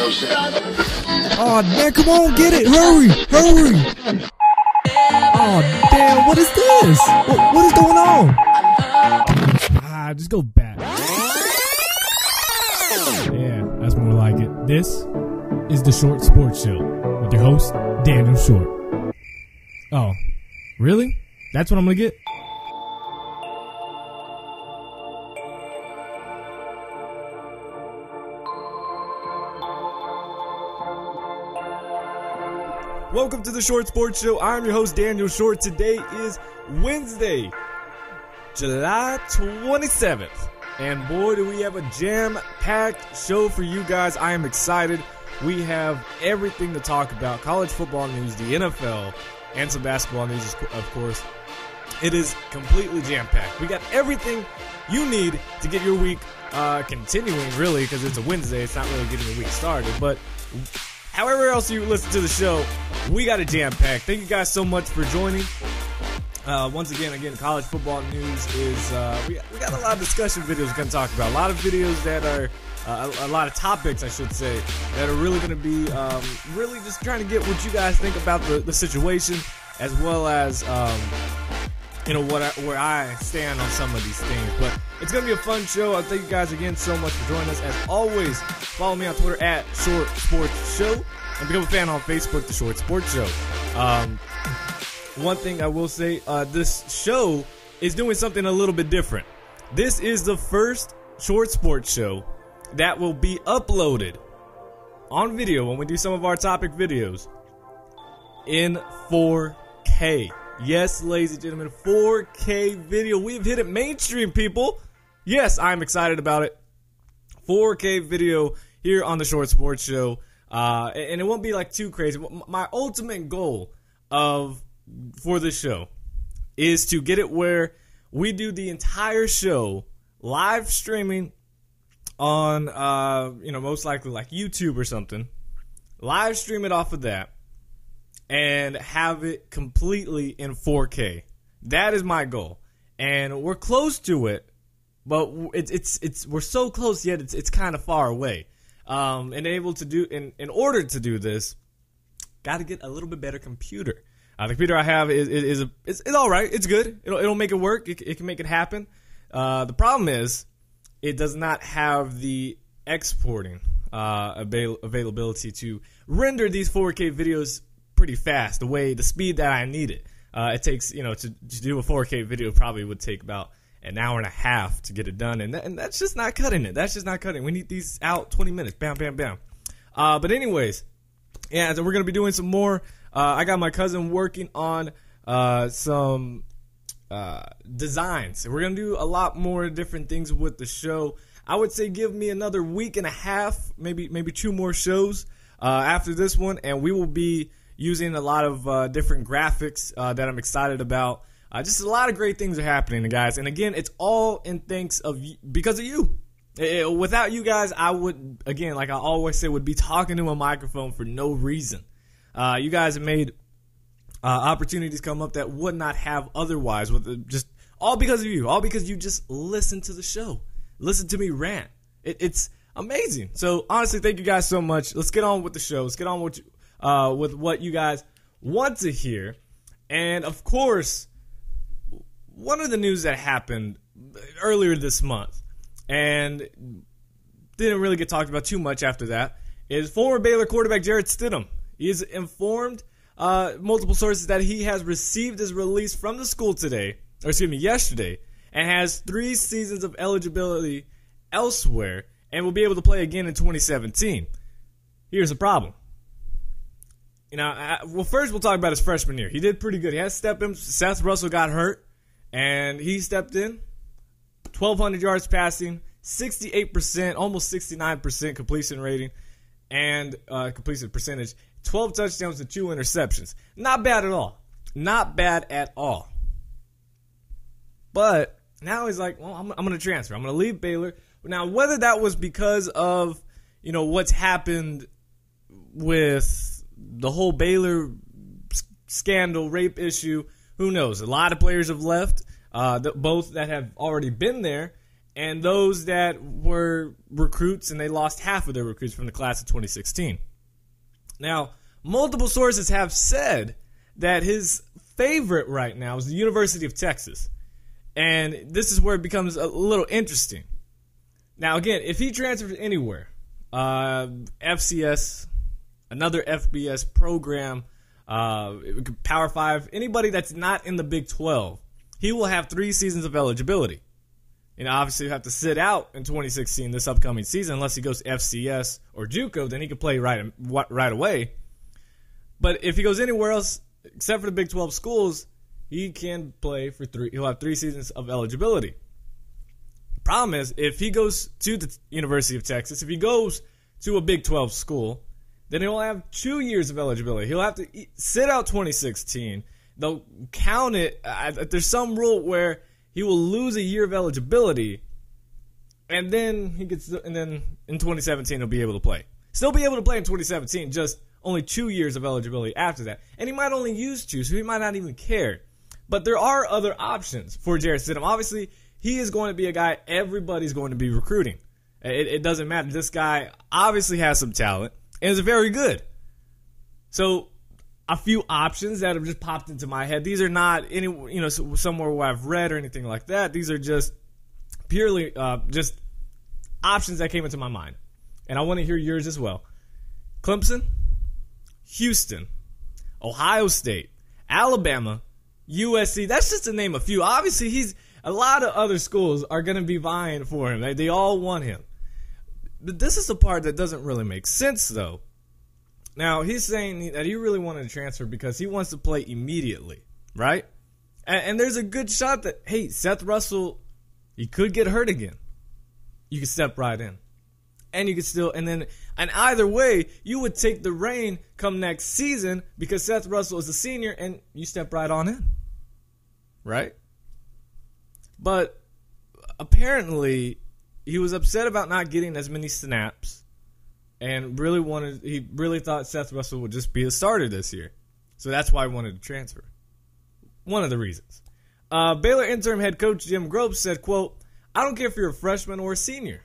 Oh, man, come on, get it. Hurry. Oh, damn, what is this? What is going on? Just go back. Yeah, that's more like it. This is the Short Sports Show with your host, Daniel Short. Oh, really? That's what I'm going to get? Welcome to the Short Sports Show. I'm your host, Daniel Short. Today is Wednesday, July 27th. And boy, do we have a jam-packed show for you guys. I am excited. We have everything to talk about. College football news, the NFL, and some basketball news, of course. It is completely jam-packed. We got everything you need to get your week continuing, really, because it's a Wednesday. It's not really getting the week started. But however else you listen to the show, we got a jam-packed. Thank you guys so much for joining. Once again, college football news is, we got a lot of discussion videos we're going to talk about. A lot of videos that are, a lot of topics, I should say, that are really going to be really just trying to get what you guys think about the situation, as well as, where I stand on some of these things. But it's going to be a fun show. I thank you guys again so much for joining us. As always, follow me on Twitter at Short Sports Show, and become a fan on Facebook, The Short Sports Show. One thing I will say, this show is doing something a little bit different. This is the first Short Sports Show that will be uploaded on video when we do some of our topic videos in 4K. Yes, ladies and gentlemen, 4K video. We've hit it mainstream, people. Yes, I'm excited about it. 4K video here on the Short Sports Show. And it won't be like too crazy. My ultimate goal for this show is to get it where we do the entire show live streaming on, most likely like YouTube or something. Live stream it off of that and have it completely in 4K. That is my goal, and we're close to it, but we're so close yet it's kind of far away. And able to do in order to do this, got to get a little bit better computer. The computer I have is all right. It's good. It'll make it work. It can make it happen. The problem is it does not have the exporting availability to render these 4K videos pretty fast. The speed that I need it. It takes to do a 4K video probably would take about an hour and a half to get it done, and that's just not cutting it. That's just not cutting. We need these out 20 minutes. Bam, bam, bam. But anyways, yeah, so we're gonna be doing some more. I got my cousin working on some designs. We're going to do a lot more different things with the show. I would say give me another week and a half, maybe 2 more shows after this one, and we will be using a lot of different graphics that I'm excited about. Just a lot of great things are happening, guys. And again, it's all in thanks because of you. Without you guys, I would, again, like I always say, would be talking to a microphone for no reason. You guys have made opportunities come up that would not have otherwise, with just all because of you, all because you just listen to the show, listen to me rant. It's amazing. So honestly, thank you guys so much. Let's get on with the show. Let's get on with what you guys want to hear. And of course, one of the news that happened earlier this month and didn't really get talked about too much after that is former Baylor quarterback Jarrett Stidham. He has informed multiple sources that he has received his release from the school yesterday, and has 3 seasons of eligibility elsewhere and will be able to play again in 2017. Here's the problem. First we'll talk about his freshman year. He did pretty good. He had stepped in. Seth Russell got hurt, and he stepped in. 1,200 yards passing, 68%, almost 69% completion rating, and completion percentage. 12 touchdowns and 2 interceptions. Not bad at all. Not bad at all. But now he's like, well, I'm going to transfer. I'm going to leave Baylor. Now, whether that was because of, what's happened with the whole Baylor scandal, rape issue, who knows? A lot of players have left, both that have already been there and those that were recruits, and they lost half of their recruits from the class of 2016. Now, multiple sources have said that his favorite right now is the University of Texas. And this is where it becomes a little interesting. Now, again, if he transfers anywhere, FCS, another FBS program, Power 5, anybody that's not in the Big 12, he will have 3 seasons of eligibility. And obviously, you have to sit out in 2016, this upcoming season, unless he goes to FCS or JUCO, then he can play right away. But if he goes anywhere else, except for the Big 12 schools, he can play for 3. He'll have 3 seasons of eligibility. The problem is, if he goes to the University of Texas, if he goes to a Big 12 school, then he'll have 2 years of eligibility. He'll have to sit out 2016. They'll count it. There's some rule where he will lose a year of eligibility, and then in 2017 he'll be able to play. Still be able to play in 2017, just only 2 years of eligibility after that. And he might only use 2, so he might not even care. But there are other options for Jarrett Stidham. Obviously, he is going to be a guy everybody's going to be recruiting. It doesn't matter. This guy obviously has some talent and is very good. So a few options that have just popped into my head. These are not somewhere where I've read or anything like that. These are just purely just options that came into my mind. And I want to hear yours as well. Clemson, Houston, Ohio State, Alabama, USC. That's just to name a few. Obviously, a lot of other schools are going to be vying for him. They all want him. But this is the part that doesn't really make sense, though. Now, he's saying that he really wanted to transfer because he wants to play immediately, right? And there's a good shot that, hey, Seth Russell, he could get hurt again. You could step right in. And you could still, and either way, you would take the reign come next season because Seth Russell is a senior and you step right on in, right? But apparently, he was upset about not getting as many snaps. And he really thought Seth Russell would just be a starter this year. So that's why he wanted to transfer. One of the reasons. Baylor interim head coach Jim Grobe said, quote, "I don't care if you're a freshman or a senior.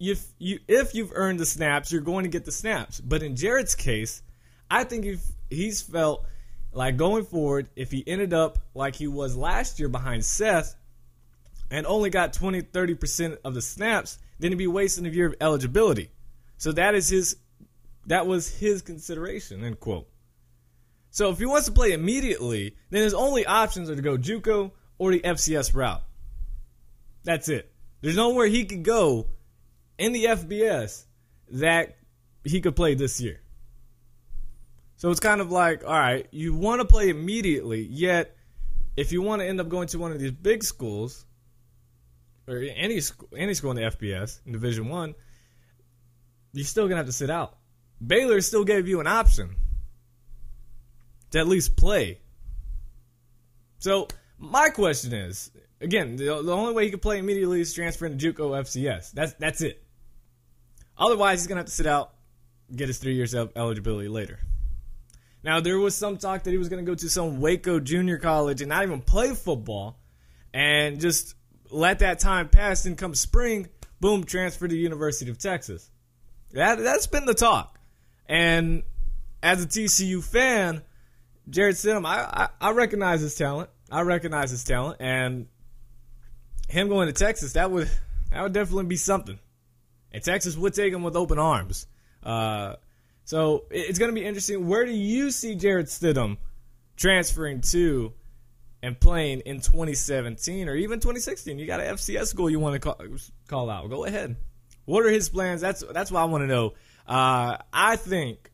If you've earned the snaps, you're going to get the snaps. But in Jarrett's case, I think if he's felt like going forward, if he ended up like he was last year behind Seth and only got 20-30% of the snaps, then he'd be wasting a year of eligibility. So that was his consideration," end quote. So if he wants to play immediately, then his only options are to go JUCO or the FCS route. That's it. There's nowhere he could go in the FBS that he could play this year. So it's kind of like, all right, you want to play immediately, yet if you want to end up going to one of these big schools, or any school in the FBS, in Division I, you're still going to have to sit out. Baylor still gave you an option to at least play. So my question is, again, the only way he can play immediately is transferring to JUCO FCS. That's it. Otherwise, he's going to have to sit out, get his 3 years of eligibility later. Now, there was some talk that he was going to go to some Waco junior college and not even play football and just let that time pass, and come spring, boom, transfer to the University of Texas. That's been the talk. And as a TCU fan, Jarrett Stidham, I recognize his talent. And him going to Texas, that would definitely be something. And Texas would take him with open arms. So it's going to be interesting. Where do you see Jarrett Stidham transferring to and playing in 2017 or even 2016? You got an FCS school you want to call out. Go ahead. What are his plans? That's what I want to know. I think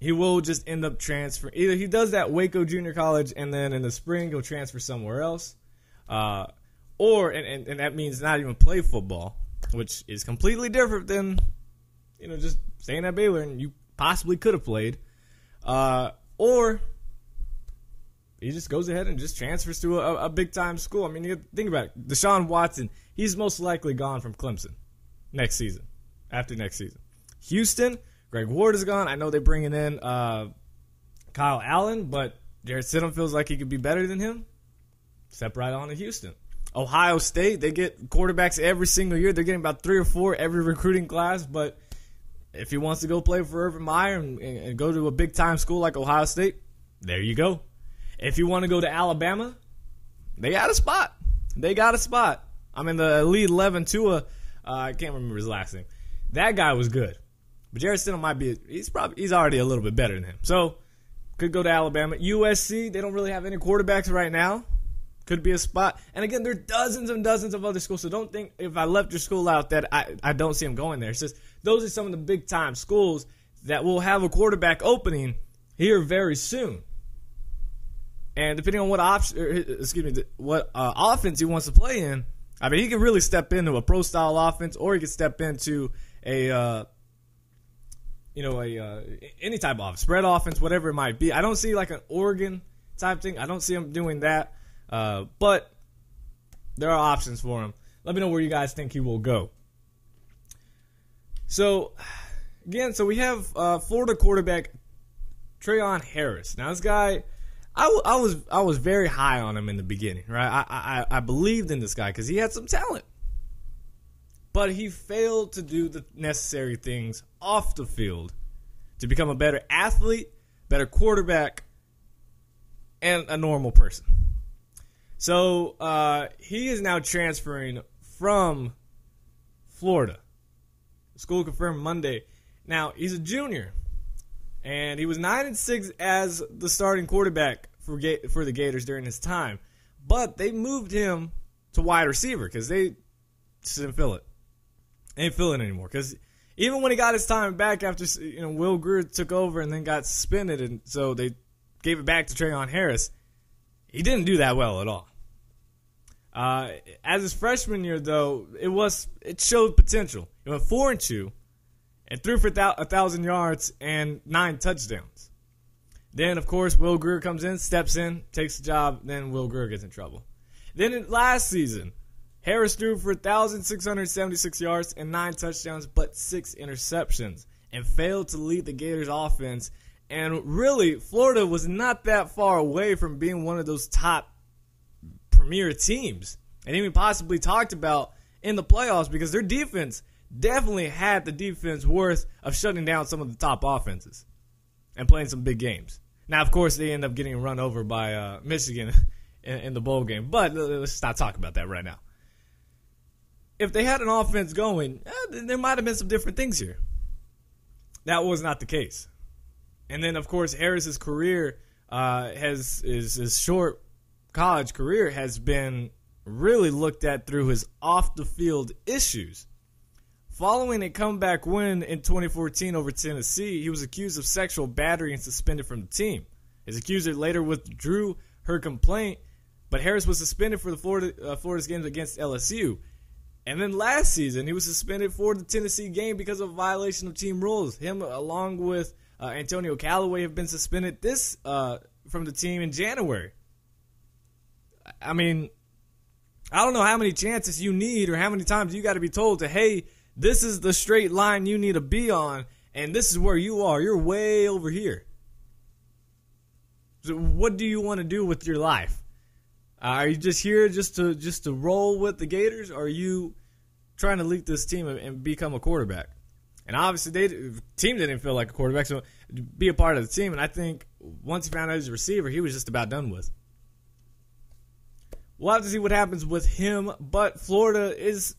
he will just end up transferring. Either he does that Waco Junior College, and then in the spring he'll transfer somewhere else, or that means not even play football, which is completely different than just staying at Baylor and you possibly could have played, or he just goes ahead and just transfers to a big time school. I mean, you think about it. Deshaun Watson, he's most likely gone from Clemson after next season. Houston, Greg Ward is gone. I know they're bringing in Kyle Allen, but Jarrett Stidham feels like he could be better than him. Step right on to Houston. Ohio State, they get quarterbacks every single year. They're getting about 3 or 4 every recruiting class. But if he wants to go play for Urban Meyer and go to a big-time school like Ohio State, there you go. If you want to go to Alabama, they got a spot. They got a spot. I mean, the Elite 11 Tua, I can't remember his last name. That guy was good. But Jarrett Stidham might be, he's already a little bit better than him. So, could go to Alabama. USC, they don't really have any quarterbacks right now. Could be a spot. And again, there are dozens and dozens of other schools. So don't think if I left your school out that I don't see them going there. It's just those are some of the big-time schools that will have a quarterback opening here very soon. And depending on what offense he wants to play in, I mean, he can really step into a pro-style offense, or he can step into any type of spread offense, whatever it might be. I don't see like an Oregon type thing. I don't see him doing that. But there are options for him. Let me know where you guys think he will go. So, again, we have Florida quarterback Tyronn Harris. Now, this guy, I was very high on him in the beginning, right? I believed in this guy because he had some talent. But he failed to do the necessary things off the field to become a better athlete, better quarterback, and a normal person. So he is now transferring from Florida. The school confirmed Monday. Now, he's a junior, and he was 9-6 as the starting quarterback for the Gators during his time. But they moved him to wide receiver because they just didn't feel it. They ain't feeling it anymore. Because even when he got his time back after Will Grier took over and then got suspended, and so they gave it back to Tyronn Harris, he didn't do that well at all. As his freshman year, though, it showed potential. He went 4-2 and threw for 1,000 yards and 9 touchdowns. Then, of course, Will Grier comes in, steps in, takes the job. Then Will Grier gets in trouble. Then last season, Harris threw for 1,676 yards and 9 touchdowns, but 6 interceptions, and failed to lead the Gators offense. And really, Florida was not that far away from being one of those top premier teams, and even possibly talked about in the playoffs, because their defense definitely had the defense worth of shutting down some of the top offenses and playing some big games. Now, of course, they end up getting run over by Michigan in the bowl game, but let's not talk about that right now. If they had an offense going, there might have been some different things here. That was not the case. And then, of course, Harris's career his short college career has been really looked at through his off-the-field issues. Following a comeback win in 2014 over Tennessee, he was accused of sexual battery and suspended from the team. His accuser later withdrew her complaint, but Harris was suspended for the Florida's games against LSU. And then last season, he was suspended for the Tennessee game because of violation of team rules. Him, along with Antonio Callaway, have been suspended from the team in January. I mean, I don't know how many chances you need or how many times you got to be told to, hey, this is the straight line you need to be on, and this is where you are. You're way over here. So what do you want to do with your life? Are you just here just to roll with the Gators, or are you trying to lead this team and become a quarterback? And obviously, the team didn't feel like a quarterback, so be a part of the team. And I think once he found out he was a receiver, he was just about done with. We'll have to see what happens with him. But Florida is,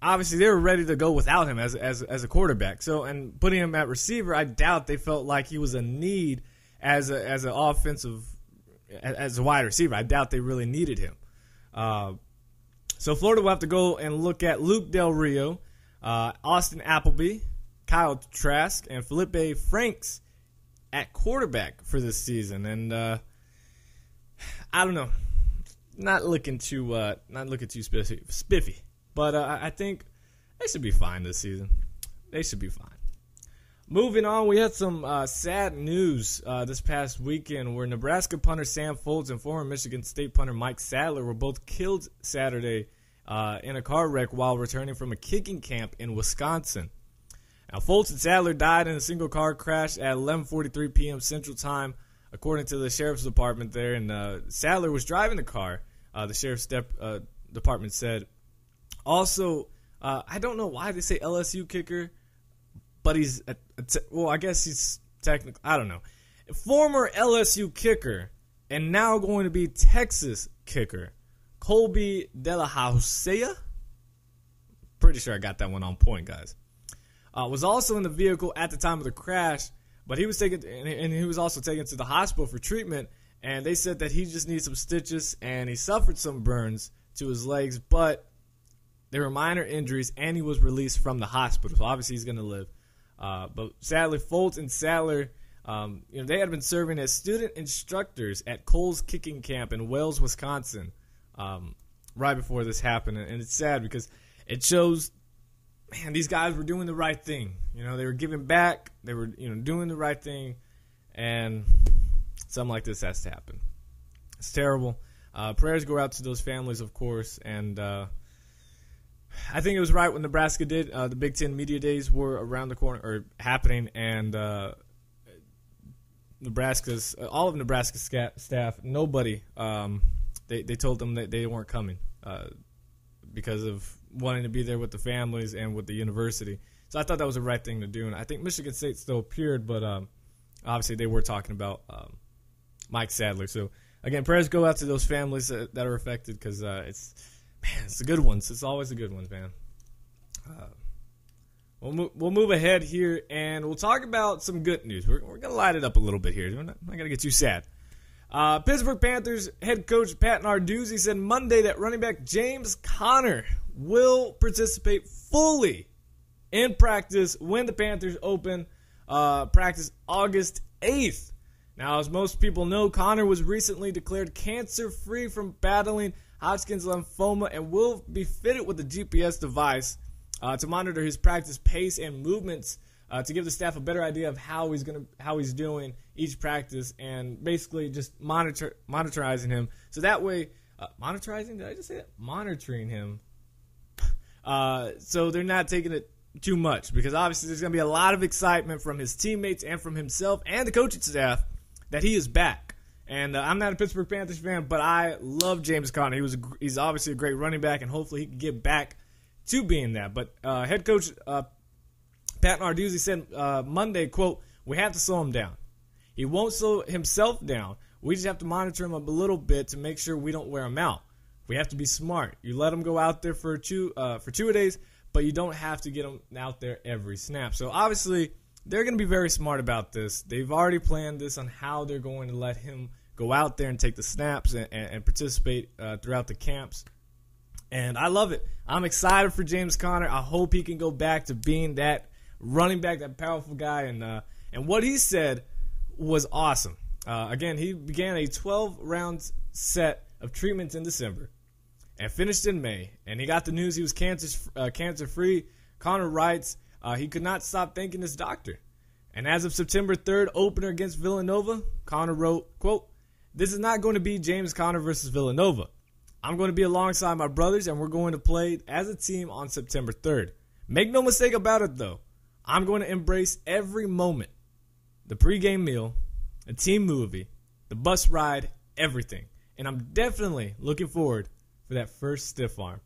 obviously they were ready to go without him as a quarterback. So, and putting him at receiver, I doubt they felt like he was a need as an offensive, as a wide receiver. I doubt they really needed him. So Florida will have to go and look at Luke Del Rio, Austin Appleby, Kyle Trask, and Felipe Franks at quarterback for this season. And I don't know, not looking too spiffy, but I think they should be fine this season. They should be fine. Moving on, we had some sad news this past weekend where Nebraska punter Sam Foltz and former Michigan State punter Mike Sadler were both killed Saturday in a car wreck while returning from a kicking camp in Wisconsin. Now, Foltz and Sadler died in a single car crash at 11:43 p.m. Central Time, according to the Sheriff's Department there. And Sadler was driving the car the sheriff's department said. Also, I don't know why they say LSU kicker, but he's I guess he's technically, I don't know, former LSU kicker and now going to be Texas kicker Colby De La Housea. Pretty sure I got that one on point, guys. Was also in the vehicle at the time of the crash, but he was taken, and he was also taken to the hospital for treatment. And they said that he just needs some stitches, and he suffered some burns to his legs, but they were minor injuries, and he was released from the hospital. So obviously he's going to live. But sadly, Foltz and Sadler, they had been serving as student instructors at Cole's kicking camp in Wales, Wisconsin, right before this happened. And it's sad because it shows, man, these guys were doing the right thing. They were giving back. They were, doing the right thing. And something like this has to happen. It's terrible. Prayers go out to those families, of course. And I think it was right when Nebraska did. The Big Ten Media Days were around the corner, or happening. And all of Nebraska's staff, nobody, they told them that they weren't coming because of wanting to be there with the families and with the university. So I thought that was the right thing to do. And I think Michigan State still appeared, but obviously they were talking about Mike Sadler. So, again, prayers go out to those families that are affected because it's the good ones. It's always the good ones, man. We'll move ahead here, and we'll talk about some good news. We're going to light it up a little bit here. I'm not going to get too sad. Pittsburgh Panthers head coach Pat Narduzzi said Monday that running back James Conner will participate fully in practice when the Panthers open practice August 8th. Now, as most people know, Conner was recently declared cancer-free from battling Hodgkin's lymphoma and will be fitted with a GPS device to monitor his practice pace and movements to give the staff a better idea of how he's doing each practice, and basically just monitoring him. So that way, monitoring? Did I just say that? Monitoring him. So they're not taking it too much, because obviously there's going to be a lot of excitement from his teammates and from himself and the coaching staff that he is back. And I'm not a Pittsburgh Panthers fan, but I love James Conner. He's obviously a great running back, and hopefully he can get back to being that. But head coach Pat Narduzzi said Monday, quote, "We have to slow him down. He won't slow himself down. We just have to monitor him a little bit to make sure we don't wear him out. We have to be smart. You let him go out there for two-a-days, but you don't have to get him out there every snap." So obviously they're going to be very smart about this. They've already planned this on how they're going to let him go out there and take the snaps and participate throughout the camps. And I love it. I'm excited for James Conner. I hope he can go back to being that running back, that powerful guy. And what he said was awesome. Again, he began a 12-round set of treatments in December and finished in May. And he got the news he was cancer-free. Conner writes, he could not stop thanking his doctor. And as of September 3rd, opener against Villanova, Conner wrote, quote, "This is not going to be James Conner versus Villanova. I'm going to be alongside my brothers, and we're going to play as a team on September 3rd. Make no mistake about it, though. I'm going to embrace every moment. The pregame meal, the team movie, the bus ride, everything. And I'm definitely looking forward for that first stiff arm."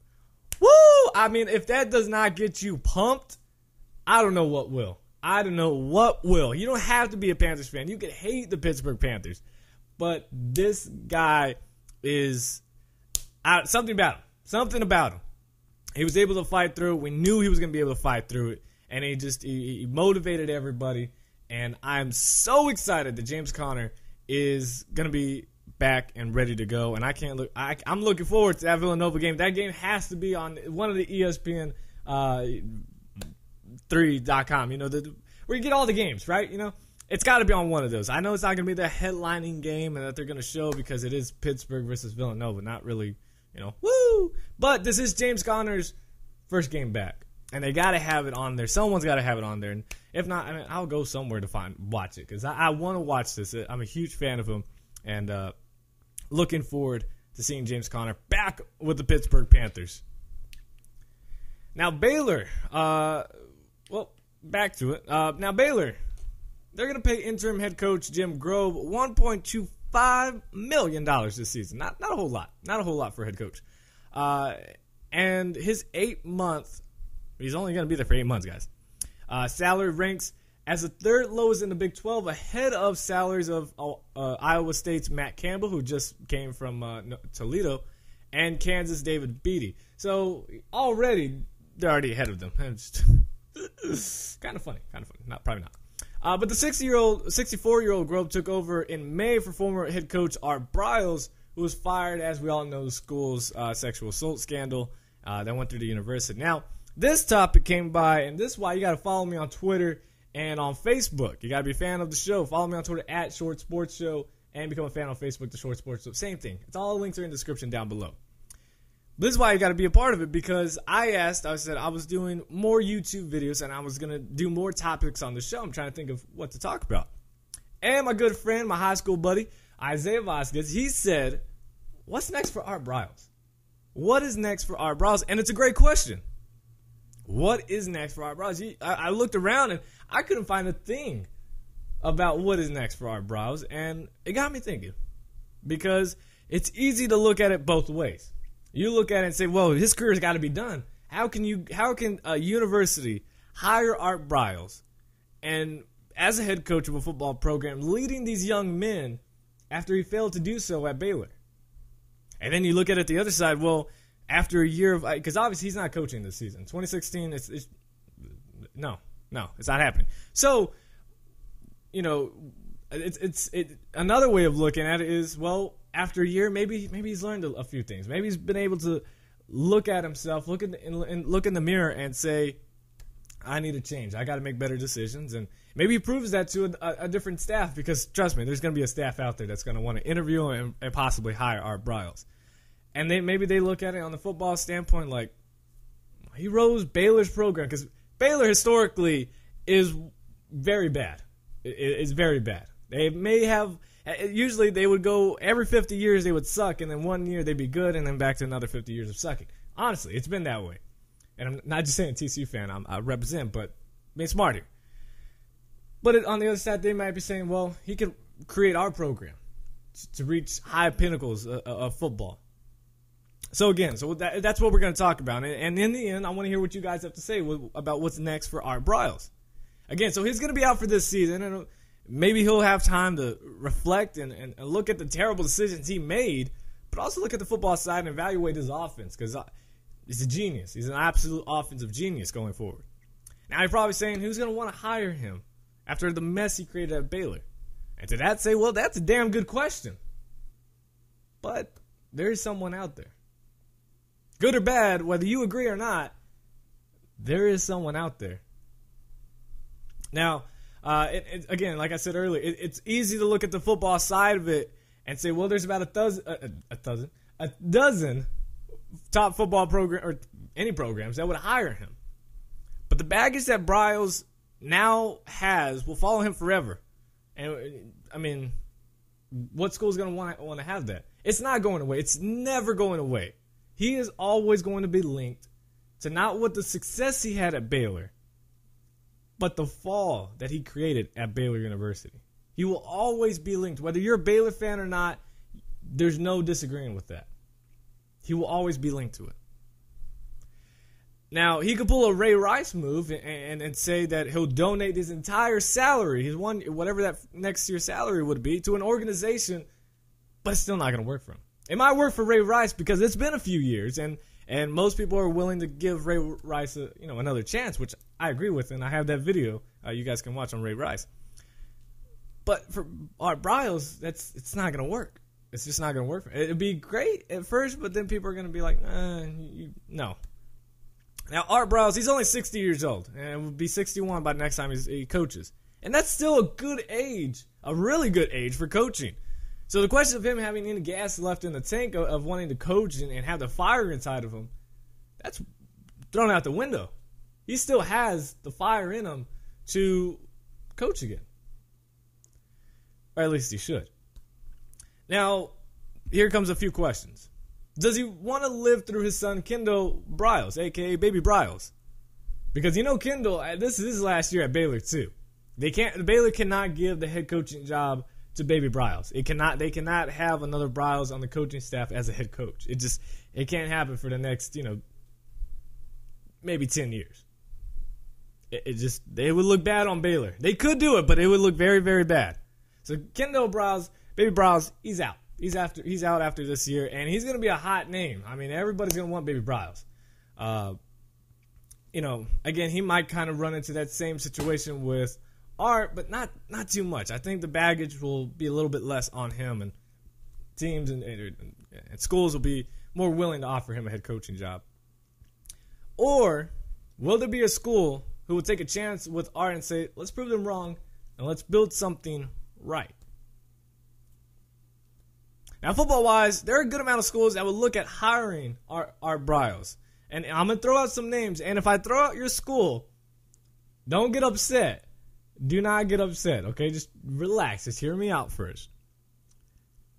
Woo! I mean, if that does not get you pumped, I don't know what will. I don't know what will. You don't have to be a Panthers fan. You can hate the Pittsburgh Panthers. But this guy is something about him. Something about him. He was able to fight through it. We knew he was going to be able to fight through it. And he motivated everybody. And I'm so excited that James Conner is going to be back and ready to go. And I'm looking forward to that Villanova game. That game has to be on one of the ESPN 3.com, where you get all the games, right? It's got to be on one of those. I know it's not going to be the headlining game and that they're going to show because it is Pittsburgh versus Villanova, not really, woo! But this is James Conner's first game back, and they got to have it on there. Someone's got to have it on there, and if not, I'll go somewhere to watch it because I want to watch this. I'm a huge fan of him, and looking forward to seeing James Conner back with the Pittsburgh Panthers. Now, Baylor, back to it. Now, Baylor, they're going to pay interim head coach Jim Grove $1.25 $5 million this season. Not a whole lot. Not a whole lot for a head coach. And his 8-month, he's only going to be there for 8 months, guys. Salary ranks as the third lowest in the Big 12, ahead of salaries of Iowa State's Matt Campbell, who just came from Toledo, and Kansas' David Beatty. So already, they're already ahead of them. Kind of funny. Not probably not. But the 64-year-old Grove took over in May for former head coach Art Briles, who was fired, as we all know, the school's sexual assault scandal that went through the university. Now, this topic came by, and this is why you got to follow me on Twitter and on Facebook. You got to be a fan of the show. Follow me on Twitter at Short Sports Show, and become a fan on Facebook, The Short Sports Show. Same thing. It's all links are in the description down below. This is why you got to be a part of it, because I said I was doing more YouTube videos, and I was going to do more topics on the show. I'm trying to think of what to talk about. And my good friend, my high school buddy, Isaiah Vasquez, he said, what's next for Art Briles? What is next for Art Briles? And it's a great question. What is next for Art Briles? I looked around, and I couldn't find a thing about what is next for Art Briles, and it got me thinking, because it's easy to look at it both ways. You look at it and say, well, his career's got to be done. How can a university hire Art Briles and as a head coach of a football program leading these young men after he failed to do so at Baylor? And then you look at it the other side, well, after a year of, because obviously he's not coaching this season. 2016, no, it's not happening. So, it's another way of looking at it is, well, after a year, maybe he's learned a few things. Maybe he's been able to look at himself, look in the mirror, and say, I need to change. I got to make better decisions. And maybe he proves that to a different staff, because trust me, there's going to be a staff out there that's going to want to interview him and possibly hire Art Briles. And maybe they look at it on the football standpoint like, he rose Baylor's program, because Baylor historically is very bad. It's very bad. They may have, usually they would go, every 50 years they would suck, and then 1 year they'd be good, and then back to another 50 years of sucking. Honestly, it's been that way. And I'm not just saying TCU fan, I represent, but being smart here. But on the other side, they might be saying, well, he could create our program to reach high pinnacles of football. So again, that's what we're going to talk about. And in the end, I want to hear what you guys have to say about what's next for Art Briles. Again, so he's going to be out for this season, and maybe he'll have time to reflect and look at the terrible decisions he made, but also look at the football side and evaluate his offense, because he's a genius. He's an absolute offensive genius going forward. Now, you're probably saying, who's going to want to hire him after the mess he created at Baylor? And to that say, well, that's a damn good question. But there's someone out there. Good or bad, whether you agree or not, there is someone out there. Now, again, like I said earlier, it's easy to look at the football side of it and say, well, there's about a dozen top football program or any programs that would hire him. But the baggage that Briles now has will follow him forever. And I mean, what school's going to want to have that? It's not going away. It's never going away. He is always going to be linked to not what the success he had at Baylor, but the fall that he created at Baylor University. He will always be linked. Whether you're a Baylor fan or not, there's no disagreeing with that. He will always be linked to it. Now, he could pull a Ray Rice move and say that he'll donate his entire salary, whatever that next year's salary would be, to an organization, but it's still not going to work for him. It might work for Ray Rice because it's been a few years, and most people are willing to give Ray Rice another chance, which I agree with, and I have that video you guys can watch on Ray Rice. But for Art Briles, it's not going to work. It's just not going to work for him. It'd be great at first, but then people are going to be like, no. Now, Art Briles, he's only 60 years old, and will be 61 by the next time he coaches. And that's still a good age, a really good age for coaching. So the question of him having any gas left in the tank of wanting to coach and have the fire inside of him, that's thrown out the window. He still has the fire in him to coach again. Or at least he should. Now, here comes a few questions. Does he want to live through his son Kendall Briles, a.k.a. Baby Briles? Because Kendall, this is his last year at Baylor too. Baylor cannot give the head coaching job to Baby Briles. They cannot have another Briles on the coaching staff as a head coach. It can't happen for the next, maybe 10 years. They would look bad on Baylor. They could do it, but it would look very, very bad. So Kendall Briles, Baby Briles, he's out. He's out after this year, and he's going to be a hot name. I mean, everybody's going to want Baby Briles. Again, he might kind of run into that same situation with Art, but not too much. I think the baggage will be a little bit less on him, and teams and schools will be more willing to offer him a head coaching job. Or will there be a school who will take a chance with Art and say, let's prove them wrong, and let's build something right? Now, football-wise, there are a good amount of schools that would look at hiring Art Briles. And I'm going to throw out some names, and if I throw out your school, don't get upset. Do not get upset, okay? Just relax. Just hear me out first.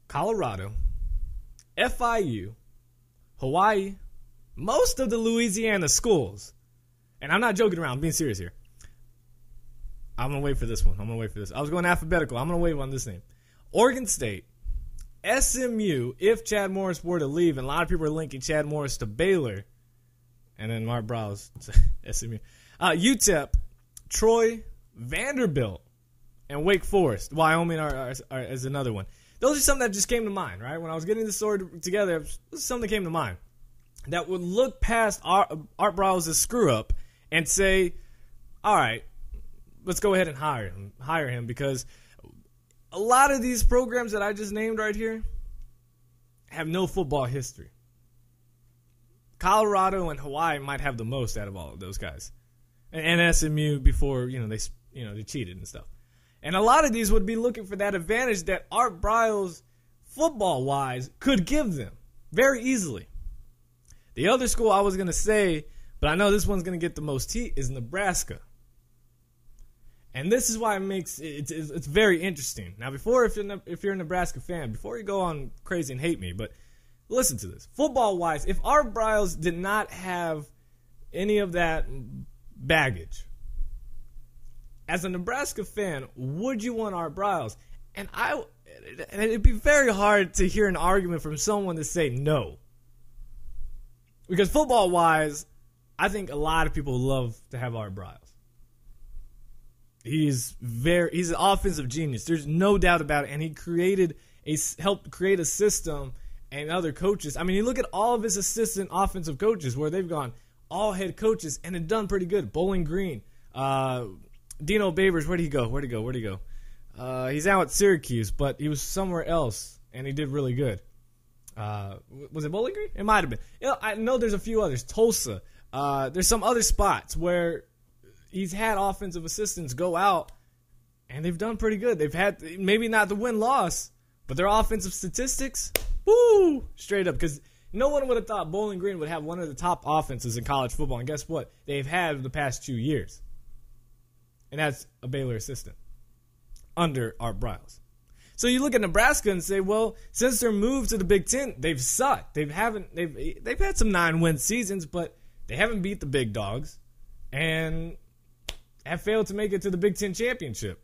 Colorado, FIU, Hawaii, most of the Louisiana schools. And I'm not joking around. I'm being serious here. I'm going to wait for this one. I was going alphabetical. I'm going to wait on this name. Oregon State, SMU, if Chad Morris were to leave, and a lot of people are linking Chad Morris to Baylor, and then Mark Briles to SMU. UTEP, Troy, Vanderbilt, and Wake Forest. Wyoming is another one. Those are some that just came to mind, right? When I was getting this story together, this is something that came to mind that would look past Art Briles' screw-up and say, all right, let's go ahead and hire him, because a lot of these programs that I just named right here have no football history. Colorado and Hawaii might have the most out of all of those guys, and SMU before they cheated and stuff. And a lot of these would be looking for that advantage that Art Briles, football-wise, could give them very easily. The other school I was going to say, but I know this one's going to get the most heat, is Nebraska. And this is why it's very interesting. Now, if you're a Nebraska fan, before you go on crazy and hate me, but listen to this. Football-wise, if Art Briles did not have any of that baggage, as a Nebraska fan, would you want Art Briles? And it'd be very hard to hear an argument from someone to say no. Because football-wise, I think a lot of people love to have Art Briles. He's an offensive genius. There's no doubt about it. And he helped create a system, and other coaches. I mean, you look at all of his assistant offensive coaches where they've gone all head coaches and have done pretty good. Bowling Green, Dino Babers, where'd he go? He's out at Syracuse, but he was somewhere else, and he did really good. Was it Bowling Green? It might have been. I know there's a few others. Tulsa. There's some other spots where he's had offensive assistants go out, and they've done pretty good. They've had maybe not the win-loss, but their offensive statistics, woo, straight up. Because no one would have thought Bowling Green would have one of the top offenses in college football. And guess what? They've had the past 2 years. And that's a Baylor assistant under Art Briles. So you look at Nebraska and say, well, since their move to the Big Ten, they've sucked. They've had some 9-win seasons, but they haven't beat the big dogs and have failed to make it to the Big Ten championship.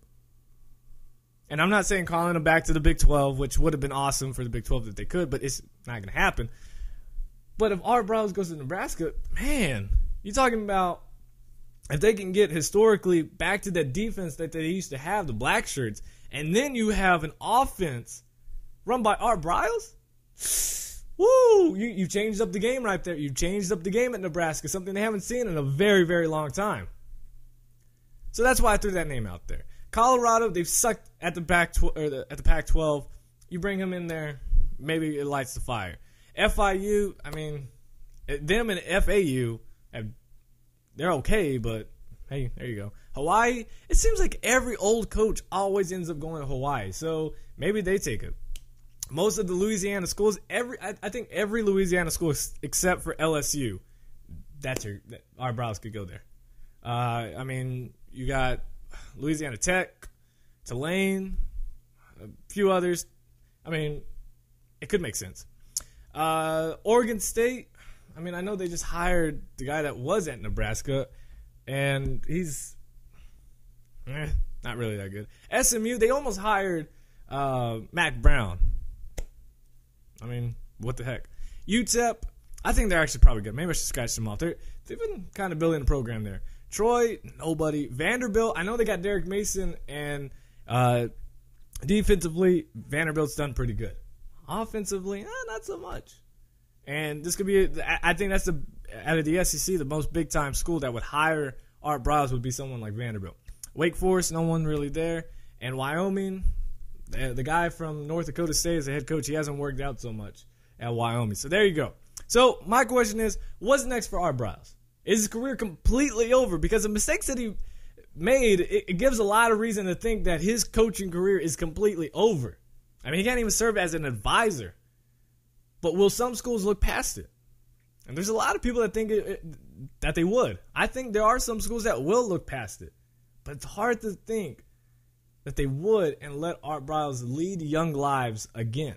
And I'm not saying calling them back to the Big 12, which would have been awesome for the Big 12 if they could, but it's not going to happen. But if Art Briles goes to Nebraska, man, you're talking about if they can get historically back to that defense that they used to have, the black shirts, and then you have an offense run by Art Briles, woo, you changed up the game right there. You changed up the game at Nebraska, something they haven't seen in a very, very long time. So that's why I threw that name out there. Colorado, they've sucked at the Pac-12. You bring him in there, maybe it lights the fire. FIU, I mean, them and FAU, they're okay, but hey, there you go. Hawaii, it seems like every old coach always ends up going to Hawaii, so maybe they take it. Most of the Louisiana schools, I think every Louisiana school except for LSU, Art Briles could go there. I mean, you got Louisiana Tech, Tulane, a few others. I mean, it could make sense. Oregon State, I mean, I know they just hired the guy that was at Nebraska, and he's not really that good. SMU, they almost hired Mac Brown. I mean, what the heck? UTEP, I think they're actually probably good. Maybe I should scratch them off. They've been kind of building a program there. Troy, nobody. Vanderbilt, I know they got Derek Mason, and defensively, Vanderbilt's done pretty good. Offensively, not so much. And this could be, I think that's out of the SEC, the most big-time school that would hire Art Briles would be someone like Vanderbilt. Wake Forest, no one really there. And Wyoming, the guy from North Dakota State is the head coach. He hasn't worked out so much at Wyoming. So there you go. So my question is, what's next for Art Briles? Is his career completely over? Because the mistakes that he made, it gives a lot of reason to think that his coaching career is completely over. I mean, he can't even serve as an advisor. But will some schools look past it? And there's a lot of people that think that they would. I think there are some schools that will look past it. But it's hard to think that they would and let Art Briles lead young lives again.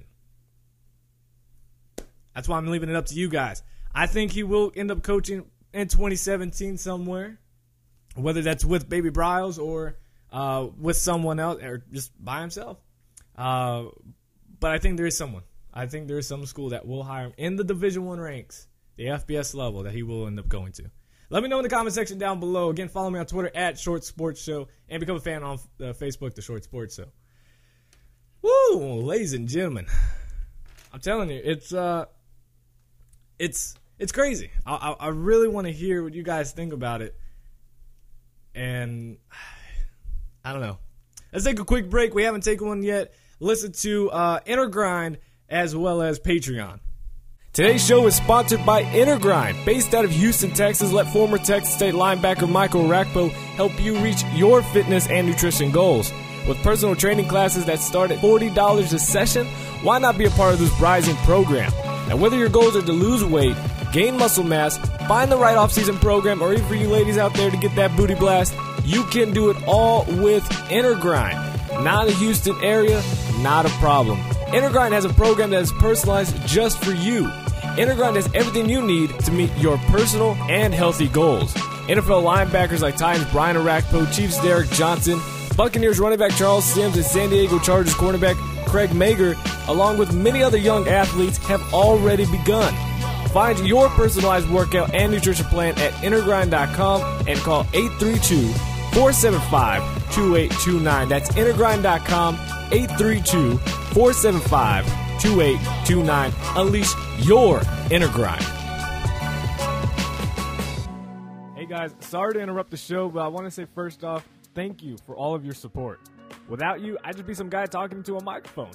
That's why I'm leaving it up to you guys. I think he will end up coaching in 2017 somewhere, whether that's with Baby Briles or with someone else or just by himself. But I think there is someone. I think there is some school that will hire him in the Division I ranks, the FBS level, that he will end up going to. Let me know in the comment section down below. Again, follow me on Twitter at Short Sports Show and become a fan on Facebook, The Short Sports Show. Woo, ladies and gentlemen, I'm telling you, it's crazy. I really want to hear what you guys think about it, and I don't know. Let's take a quick break. We haven't taken one yet. Listen to InnerGrind as well as Patreon. Today's show is sponsored by InnerGrind. Based out of Houston, Texas, let former Texas State linebacker Michael Rakpo help you reach your fitness and nutrition goals. With personal training classes that start at $40 a session, why not be a part of this rising program? Now, whether your goals are to lose weight, gain muscle mass, find the right off-season program, or even for you ladies out there to get that booty blast, you can do it all with InnerGrind. Not a Houston area, not a problem. InnerGrind has a program that is personalized just for you. InnerGrind has everything you need to meet your personal and healthy goals. NFL linebackers like Titans Brian Orakpo, Chiefs Derek Johnson, Buccaneers running back Charles Sims, and San Diego Chargers cornerback Craig Mager, along with many other young athletes, have already begun. Find your personalized workout and nutrition plan at InnerGrind.com and call 832-475-2829. That's InnerGrind.com, 832-475-2829. Unleash your inner grind. Hey guys, sorry to interrupt the show, but I want to say first off, thank you for all of your support. Without you, I'd just be some guy talking to a microphone.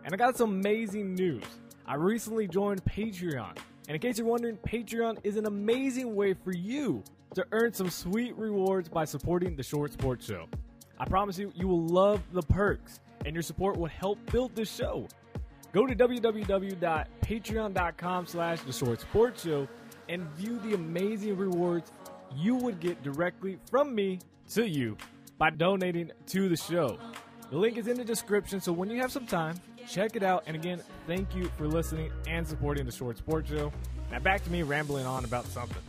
And I got some amazing news. I recently joined Patreon. And in case you're wondering, Patreon is an amazing way for you to earn some sweet rewards by supporting the Short Sports Show. I promise you, you will love the perks, and your support will help build this show. Go to www.patreon.com/theshortsportshow and view the amazing rewards you would get directly from me to you by donating to the show. The link is in the description, so when you have some time, check it out. And again, thank you for listening and supporting the Short Sports Show. Now back to me rambling on about something.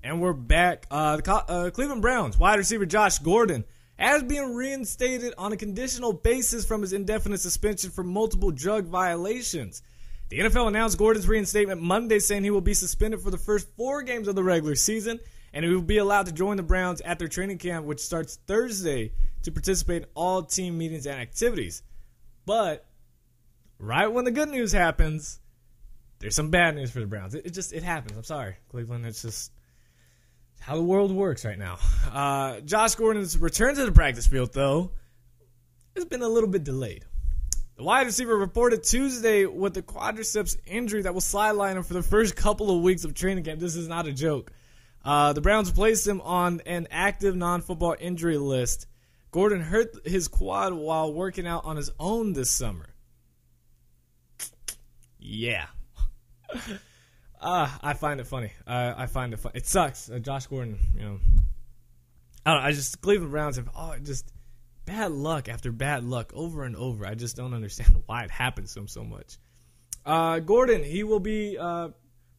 And we're back. The Cleveland Browns wide receiver Josh Gordon has been reinstated on a conditional basis from his indefinite suspension for multiple drug violations. The NFL announced Gordon's reinstatement Monday, saying he will be suspended for the first 4 games of the regular season, and he will be allowed to join the Browns at their training camp, which starts Thursday, to participate in all team meetings and activities. But right when the good news happens, there's some bad news for the Browns. It happens. I'm sorry, Cleveland. It's just how the world works right now. Josh Gordon's return to the practice field, though, has been a little bit delayed. The wide receiver reported Tuesday with a quadriceps injury that will sideline him for the first couple of weeks of training camp. This is not a joke. The Browns placed him on an active non-football injury list. Gordon hurt his quad while working out on his own this summer. Yeah. I find it funny. I find it funny. It sucks. Josh Gordon, I don't know. Cleveland Browns have just bad luck after bad luck over and over. I just don't understand why it happens to him so much. Gordon, he will be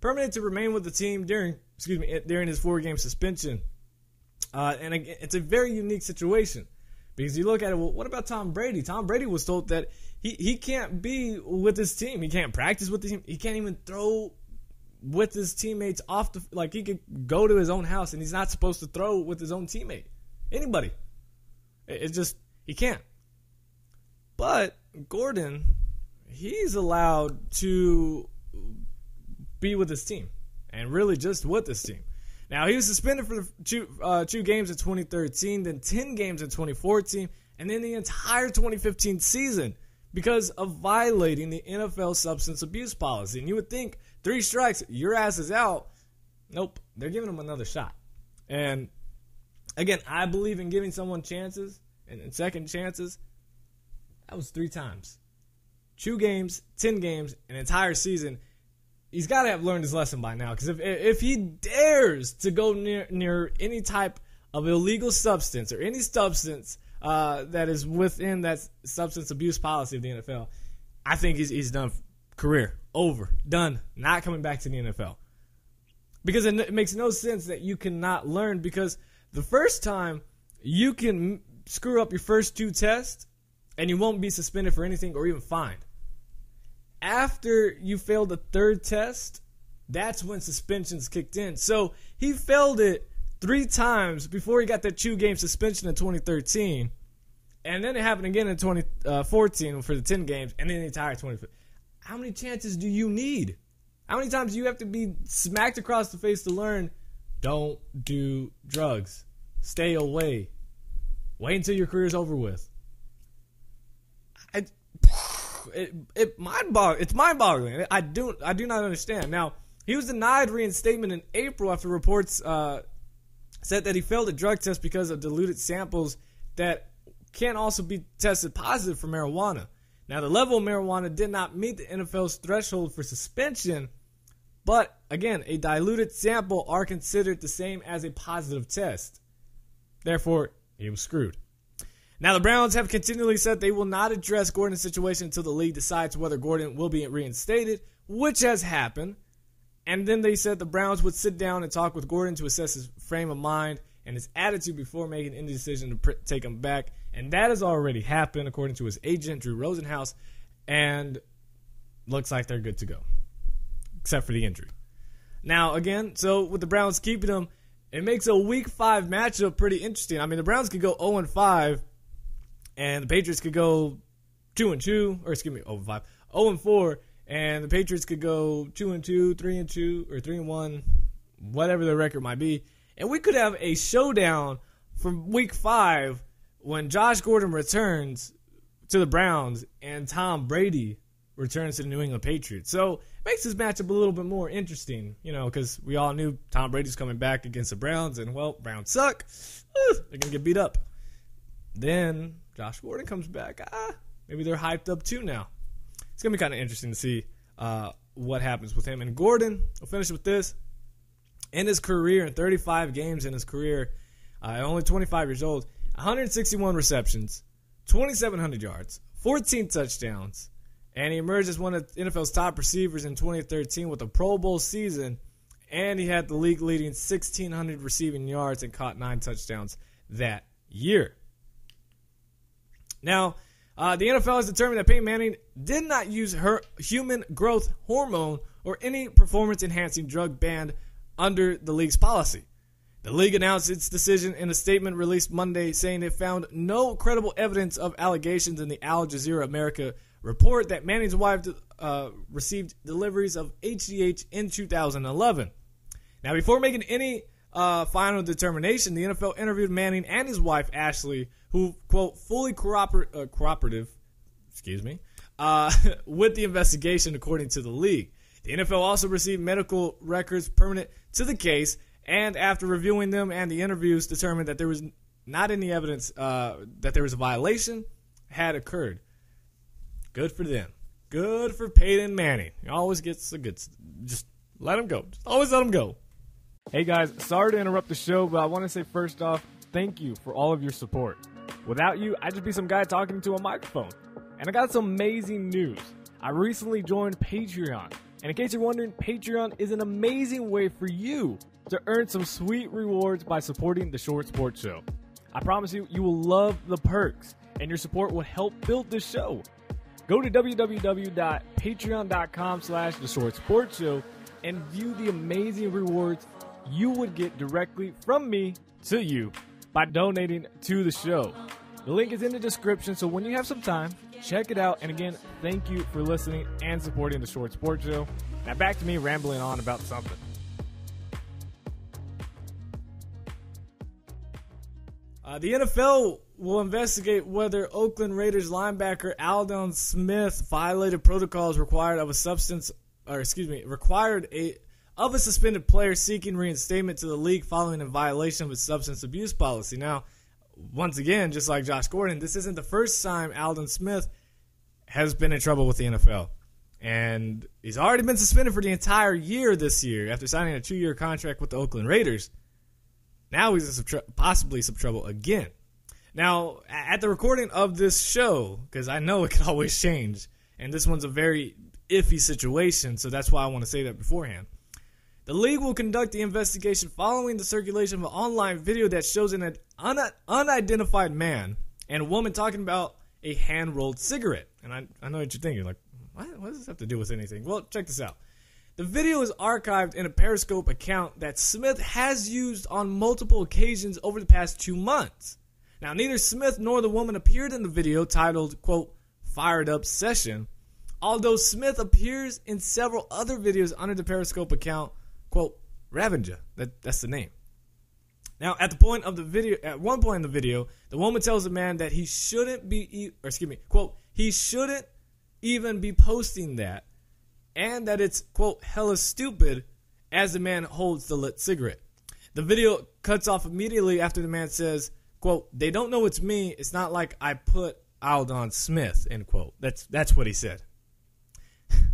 permitted to remain with the team during his 4-game suspension. And again, it's a very unique situation because you look at it, well, what about Tom Brady? Tom Brady was told that he can't be with his team. He can't practice with the team. He can't even throw with his teammates off the, like he could go to his own house and he's not supposed to throw with his own teammate. Anybody. It's just, he can't. But Gordon, he's allowed to be with his team and really just with his team. Now, he was suspended for two games in 2013, then 10 games in 2014, and then the entire 2015 season because of violating the NFL substance abuse policy. And you would think 3 strikes, your ass is out. Nope, they're giving him another shot. And again, I believe in giving someone chances and second chances. That was 3 times. 2 games, 10 games, an entire season. He's got to have learned his lesson by now. Because if he dares to go near any type of illegal substance or any substance that is within that substance abuse policy of the NFL, I think he's done. Career over, done, not coming back to the NFL. Because it makes no sense that you cannot learn, because the first time you can screw up your first 2 tests and you won't be suspended for anything or even fined. After you failed the 3rd test, that's when suspensions kicked in. So he failed it 3 times before he got that 2-game suspension in 2013. And then it happened again in 2014 for the 10 games, and then the entire 2015. How many chances do you need? How many times do you have to be smacked across the face to learn? Don't do drugs. Stay away. Wait until your career's over with. It's mind-boggling. I do not understand. Now, he was denied reinstatement in April after reports said that he failed a drug test because of diluted samples that can also be tested positive for marijuana. Now, the level of marijuana did not meet the NFL's threshold for suspension, but again, a diluted sample are considered the same as a positive test. Therefore, he was screwed. Now, the Browns have continually said they will not address Gordon's situation until the league decides whether Gordon will be reinstated, which has happened. And then they said the Browns would sit down and talk with Gordon to assess his frame of mind and his attitude before making any decision to take him back. And that has already happened, according to his agent, Drew Rosenhaus. And looks like they're good to go, except for the injury. Now, again, so with the Browns keeping him, it makes a Week 5 matchup pretty interesting. I mean, the Browns could go 0-5, and the Patriots could go 2-2, or excuse me, 0-5, 0-4, and the Patriots could go 2-2, 3-2, or 3-1, whatever the record might be. And we could have a showdown from Week 5 when Josh Gordon returns to the Browns and Tom Brady returns to the New England Patriots. So it makes this matchup a little bit more interesting, you know, because we all knew Tom Brady's coming back against the Browns, and, well, Browns suck. They're going to get beat up. Then Josh Gordon comes back. Maybe they're hyped up too now. It's going to be kind of interesting to see what happens with him. And Gordon, I'll finish with this. In his career, in 35 games in his career, only 25 years old, 161 receptions, 2,700 yards, 14 touchdowns, and he emerged as one of NFL's top receivers in 2013 with a Pro Bowl season, and he had the league-leading 1,600 receiving yards and caught 9 touchdowns that year. Now, the NFL has determined that Peyton Manning did not use her human growth hormone or any performance-enhancing drug banned under the league's policy. The league announced its decision in a statement released Monday, saying it found no credible evidence of allegations in the Al Jazeera America report that Manning's wife received deliveries of HGH in 2011. Now, before making any final determination, the NFL interviewed Manning and his wife, Ashley, who, quote, fully cooperative, with the investigation, according to the league. The NFL also received medical records pertinent to the case, and after reviewing them and the interviews, determined that there was not any evidence that there was a violation had occurred. Good for them. Good for Peyton Manning. He always gets the good. Just let him go. Just always let him go. Hey guys, sorry to interrupt the show, but I want to say first off, thank you for all of your support. Without you, I'd just be some guy talking to a microphone. And I got some amazing news. I recently joined Patreon. And in case you're wondering, Patreon is an amazing way for you to earn some sweet rewards by supporting the Short Sports Show. I promise you, you will love the perks, and your support will help build this show. Go to www.patreon.com/theshortsportsshow and view the amazing rewards you would get directly from me to you by donating to the show. The link is in the description, so when you have some time, check it out. And again, thank you for listening and supporting the Short Sports Show. Now back to me rambling on about something. The NFL will investigate whether Oakland Raiders linebacker Aldon Smith violated protocols required of a suspended player seeking reinstatement to the league following a violation of its substance abuse policy. Now, once again, just like Josh Gordon, this isn't the first time Aldon Smith has been in trouble with the NFL. And he's already been suspended for the entire year this year after signing a 2-year contract with the Oakland Raiders. Now he's in possibly some trouble again. Now, at the recording of this show, because I know it can always change, and this one's a very iffy situation, so that's why I want to say that beforehand. The league will conduct the investigation following the circulation of an online video that shows an unidentified man and a woman talking about a hand-rolled cigarette. And I know what you're thinking, like, what does this have to do with anything? Well, check this out. The video is archived in a Periscope account that Smith has used on multiple occasions over the past 2 months. Now, neither Smith nor the woman appeared in the video titled, quote, "Fired Up Session," although Smith appears in several other videos under the Periscope account, quote, "Ravenger." That's the name. Now, at one point in the video, the woman tells the man that he shouldn't quote, "he shouldn't even be posting that," and that it's, quote, "hella stupid," as the man holds the lit cigarette. The video cuts off immediately after the man says, quote, "They don't know it's me. It's not like I put Aldon Smith," end quote. That's what he said.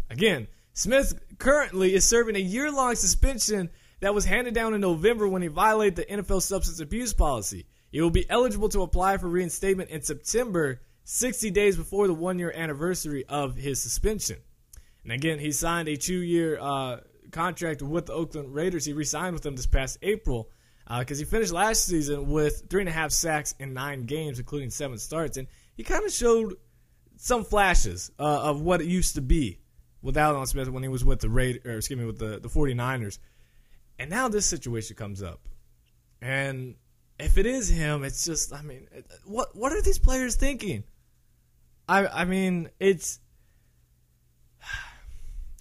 Again, Smith currently is serving a year-long suspension that was handed down in November when he violated the NFL substance abuse policy. He will be eligible to apply for reinstatement in September, 60 days before the 1-year anniversary of his suspension. And again, he signed a 2-year contract with the Oakland Raiders. He re-signed with them this past April because he finished last season with 3.5 sacks in 9 games, including 7 starts. And he kind of showed some flashes of what it used to be with Aldon Smith when he was with the with the 49ers. And now this situation comes up. And if it is him, it's just, I mean, what are these players thinking? I mean, it's,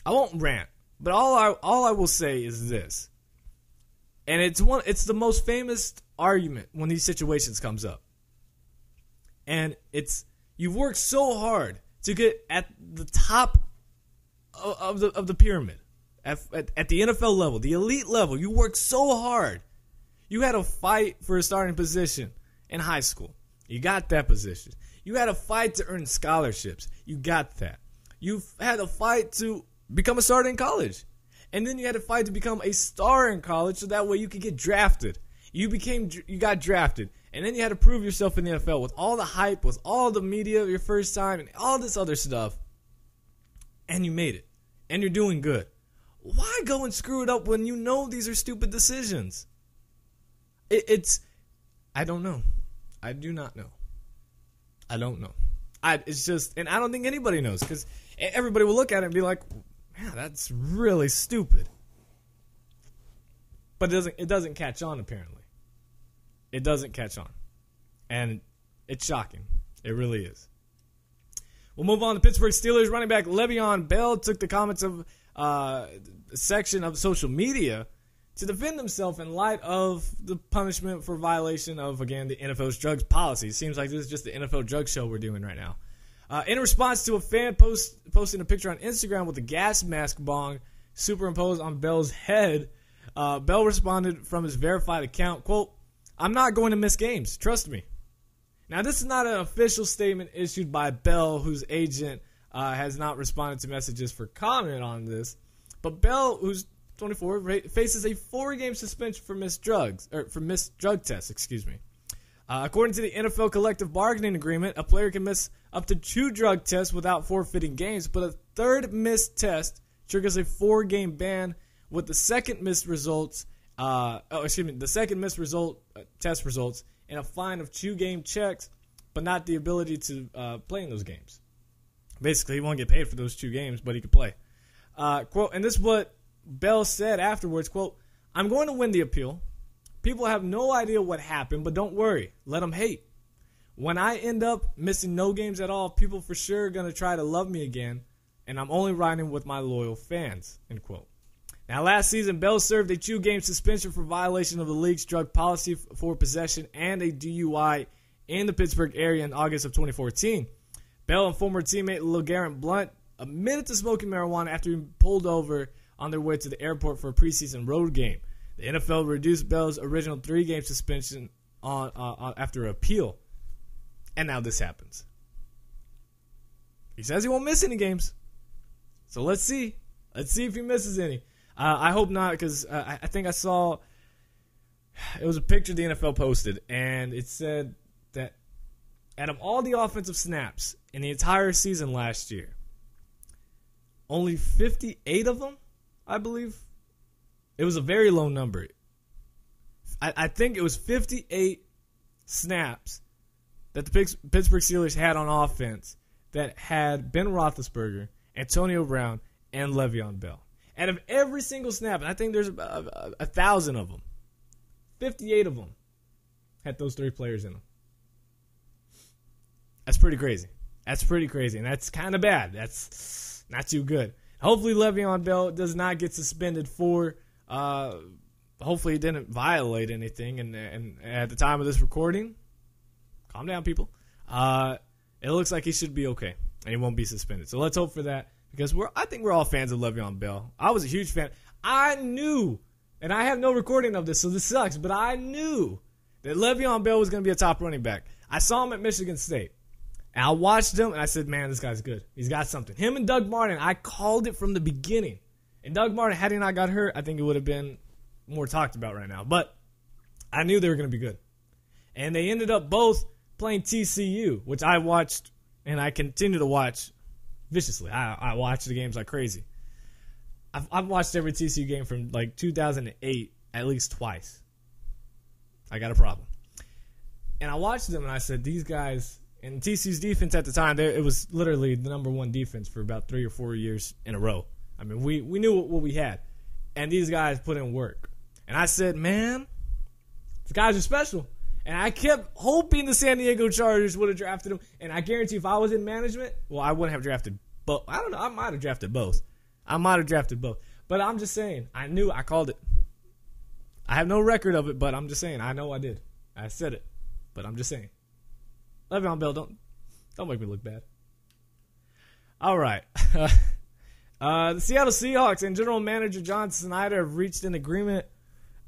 I won't rant, but all I will say is this. And it's the most famous argument when these situations comes up. And it's, you've worked so hard to get at the top of the pyramid, at the NFL level, the elite level. You worked so hard. You had a fight for a starting position in high school. You got that position. You had a fight to earn scholarships. You got that. You had a fight to become a starter in college. And then you had to fight to become a star in college so that way you could get drafted. You got drafted. And then you had to prove yourself in the NFL with all the hype, with all the media your first time, and all this other stuff. And you made it. And you're doing good. Why go and screw it up when you know these are stupid decisions? I don't know. I do not know. I don't know. It's just, and I don't think anybody knows, because everybody will look at it and be like, "Yeah, that's really stupid." But it doesn't catch on, apparently. It doesn't catch on. And it's shocking. It really is. We'll move on to Pittsburgh Steelers running back Le'Veon Bell took the comments of a section of social media to defend himself in light of the punishment for violation of, again, the NFL's drugs policy. It seems like this is just the NFL drug show we're doing right now. In response to a fan posting a picture on Instagram with a gas mask bong superimposed on Bell's head, Bell responded from his verified account, quote, "I'm not going to miss games. Trust me." Now, this is not an official statement issued by Bell, whose agent has not responded to messages for comment on this. But Bell, who's 24, faces a 4-game suspension for missed drug tests. According to the NFL collective bargaining agreement, a player can miss up to 2 drug tests without forfeiting games, but a third missed test triggers a 4-game ban, with the second missed results the second missed test results, and a fine of 2 game checks, but not the ability to play in those games. Basically, he won't get paid for those 2 games, but he could play. Quote, and this is what Bell said afterwards, quote, "I'm going to win the appeal. People have no idea what happened, but don't worry. Let them hate. When I end up missing no games at all, people for sure are going to try to love me again, and I'm only riding with my loyal fans," end quote. Now, last season, Bell served a 2-game suspension for violation of the league's drug policy for possession and a DUI in the Pittsburgh area in August of 2014. Bell and former teammate LeGarrette Blount admitted to smoking marijuana after being pulled over on their way to the airport for a preseason road game. The NFL reduced Bell's original 3-game suspension after appeal. And now this happens. He says he won't miss any games. So let's see. Let's see if he misses any. I hope not, because I think I saw it was a picture the NFL posted, and it said that out of all the offensive snaps in the entire season last year, only 58 of them, I believe. It was a very low number. I think it was 58 snaps that the Pittsburgh Steelers had on offense that had Ben Roethlisberger, Antonio Brown, and Le'Veon Bell. Out of every single snap, and I think there's 1,000 of them, 58 of them had those 3 players in them. That's pretty crazy. That's pretty crazy, and that's kind of bad. That's not too good. Hopefully Le'Veon Bell does not get suspended for, hopefully he didn't violate anything, and at the time of this recording, calm down, people, it looks like he should be okay, and he won't be suspended. So let's hope for that. Because I think we're all fans of Le'Veon Bell. I was a huge fan. I knew, and I have no recording of this, so this sucks, but I knew that Le'Veon Bell was going to be a top running back. I saw him at Michigan State. And I watched him, and I said, man, this guy's good. He's got something. Him and Doug Martin, I called it from the beginning. And Doug Martin, had he not got hurt, I think it would have been more talked about right now. But I knew they were going to be good. And they ended up both playing TCU, which I watched, and I continue to watch viciously. I watch the games like crazy. I've watched every TCU game from like 2008 at least twice. I got a problem. And I watched them and I said, these guys, and TCU's defense at the time, it was literally the number 1 defense for about 3 or 4 years in a row. I mean, we knew what we had. And these guys put in work. And I said, man, these guys are special. And I kept hoping the San Diego Chargers would have drafted him. And I guarantee if I was in management, well, I wouldn't have drafted both. I don't know. I might have drafted both. But I'm just saying. I knew. I called it. I have no record of it, but I'm just saying. I know I did. I said it. But I'm just saying. Le'Veon Bell, don't make me look bad. All right. The Seattle Seahawks and general manager John Schneider have reached an agreement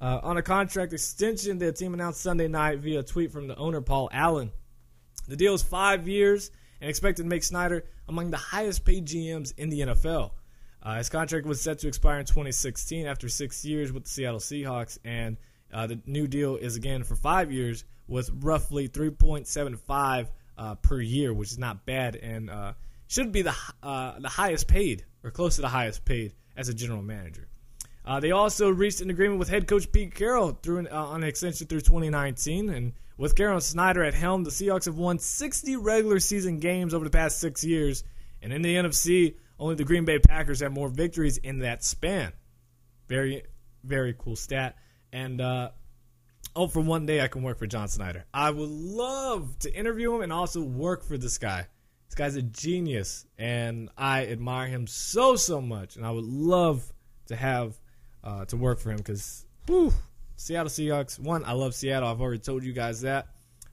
on a contract extension the team announced Sunday night via a tweet from the owner, Paul Allen. The deal is 5 years and expected to make Snyder among the highest-paid GMs in the NFL. His contract was set to expire in 2016 after 6 years with the Seattle Seahawks, and the new deal is, again, for 5 years with roughly $3.75 per year, which is not bad, and should be the highest paid, or close to the highest paid, as a general manager. They also reached an agreement with head coach Pete Carroll on an extension through 2019. And with Carroll and Snyder at helm, the Seahawks have won 60 regular season games over the past 6 years. And in the NFC, only the Green Bay Packers have more victories in that span. Very, very cool stat. And for one day I can work for John Schneider. I would love to interview him and also work for this guy. This guy's a genius, and I admire him so much. And I would love to have to work for him because, Seattle Seahawks. One, I love Seattle. I've already told you guys that.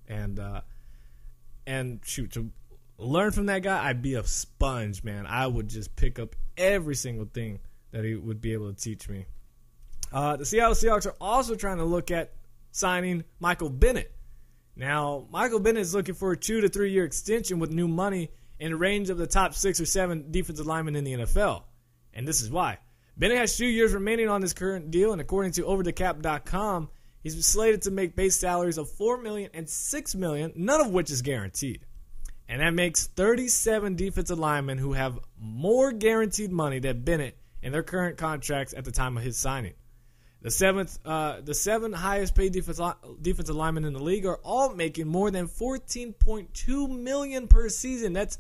And shoot, to learn from that guy, I'd be a sponge, man. I would just pick up every single thing that he would be able to teach me. The Seattle Seahawks are also trying to look at signing Michael Bennett. Now, Michael Bennett is looking for a 2 to 3 year extension with new money in the range of the top 6 or 7 defensive linemen in the NFL. And this is why. Bennett has 2 years remaining on his current deal, and according to OverTheCap.com, he's slated to make base salaries of $4 million and $6 million, none of which is guaranteed. And that makes 37 defensive linemen who have more guaranteed money than Bennett in their current contracts at the time of his signing. The seven highest paid defensive linemen in the league are all making more than $14.2 million per season. That's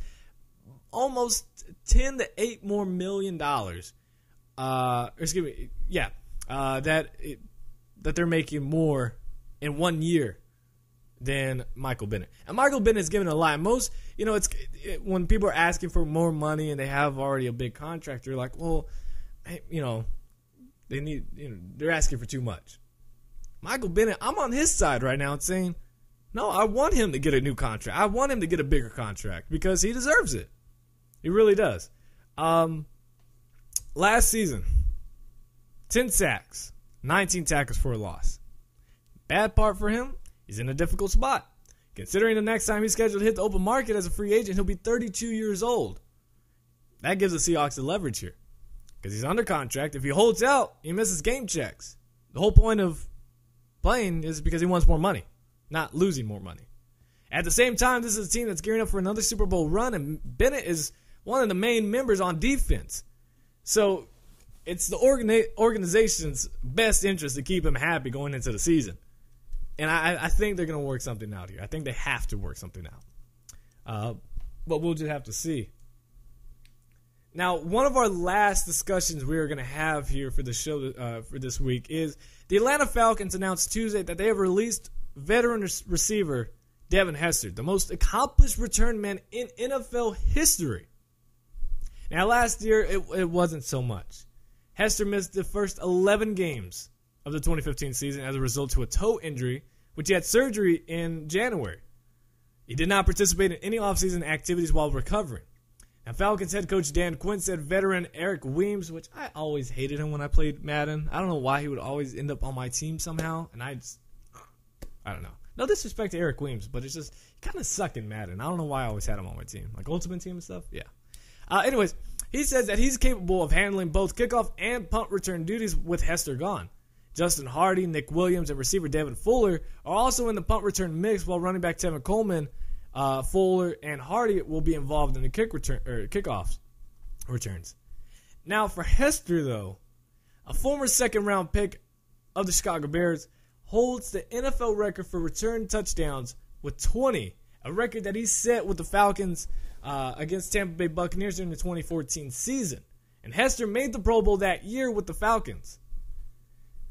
almost $10 to $8 more million. That they're making more in 1 year than Michael Bennett. And Michael Bennett's given a lot. Most, when people are asking for more money and they have already a big contract, they're like, well, they're asking for too much. Michael Bennett, I'm on his side right now and saying, no, I want him to get a new contract. I want him to get a bigger contract because he deserves it. He really does. Last season, 10 sacks, 19 tackles for a loss. Bad part for him, he's in a difficult spot. Considering the next time he's scheduled to hit the open market as a free agent, he'll be 32 years old. That gives the Seahawks the leverage here. Because he's under contract. If he holds out, he misses game checks. The whole point of playing is because he wants more money, not losing more money. At the same time, this is a team that's gearing up for another Super Bowl run, and Bennett is one of the main members on defense. So it's the organization's best interest to keep him happy going into the season. And I think they're going to work something out here. I think they have to work something out. But we'll just have to see. Now, one of our last discussions we are going to have here for the show for this week is the Atlanta Falcons announced Tuesday that they have released veteran receiver Devin Hester, the most accomplished return man in NFL history. Now, last year, it wasn't so much. Hester missed the first 11 games of the 2015 season as a result to a toe injury, which he had surgery in January. He did not participate in any offseason activities while recovering. Now, Falcons head coach Dan Quinn said veteran Eric Weems, which I always hated him when I played Madden. I don't know why he would always end up on my team somehow, and I don't know. No disrespect to Eric Weems, but it's just, he kind of sucked in Madden. I don't know why I always had him on my team. Like Ultimate Team and stuff? Yeah. Anyways, he says that he's capable of handling both kickoff and punt return duties with Hester gone. Justin Hardy, Nick Williams, and receiver Devin Fuller are also in the punt return mix, while running back Tevin Coleman, Fuller, and Hardy will be involved in the kickoff returns. Now, for Hester, though, a former second-round pick of the Chicago Bears holds the NFL record for return touchdowns with 20, a record that he set with the Falcons against Tampa Bay Buccaneers during the 2014 season. And Hester made the Pro Bowl that year with the Falcons.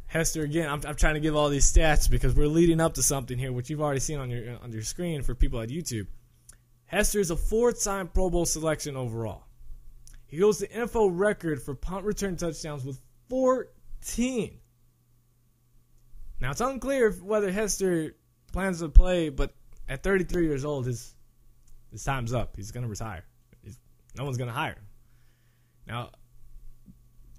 Hester, again, I'm trying to give all these stats because we're leading up to something here, which you've already seen on your screen for people at YouTube. Hester is a 4-time Pro Bowl selection overall. He holds the NFL record for punt return touchdowns with 14. Now, it's unclear whether Hester plans to play, but at 33 years old, his time's up. He's going to retire. No one's going to hire him. Now,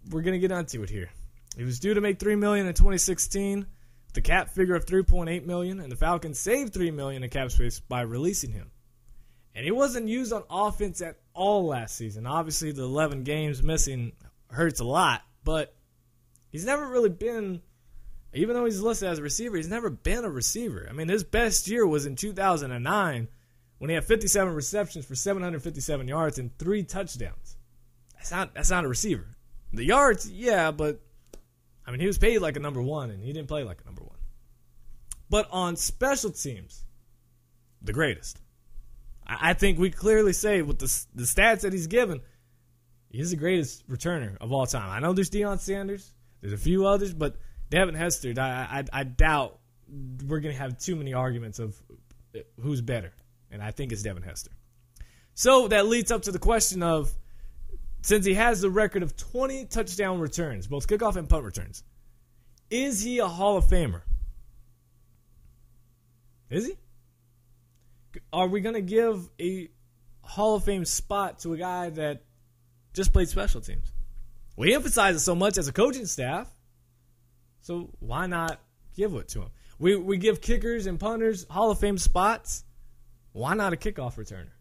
we're going to get onto it here. He was due to make $3 million in 2016, the cap figure of $3.8 million, and the Falcons saved $3 million in cap space by releasing him. And he wasn't used on offense at all last season. Obviously, the 11 games missing hurts a lot, but he's never really been, even though he's listed as a receiver, he's never been a receiver. I mean, his best year was in 2009 when he had 57 receptions for 757 yards and 3 touchdowns. That's not a receiver. The yards, yeah, but I mean, he was paid like a number one, and he didn't play like a number one. But on special teams, the greatest. I think we clearly say with the stats that he's given, he's the greatest returner of all time. I know there's Deion Sanders, there's a few others, but Devin Hester, I doubt we're going to have too many arguments of who's better, and I think it's Devin Hester. So that leads up to the question of, since he has the record of 20 touchdown returns, both kickoff and punt returns, is he a Hall of Famer? Is he? Are we going to give a Hall of Fame spot to a guy that just played special teams? We emphasize it so much as a coaching staff, so why not give it to him? We give kickers and punters Hall of Fame spots. Why not a kickoff returner?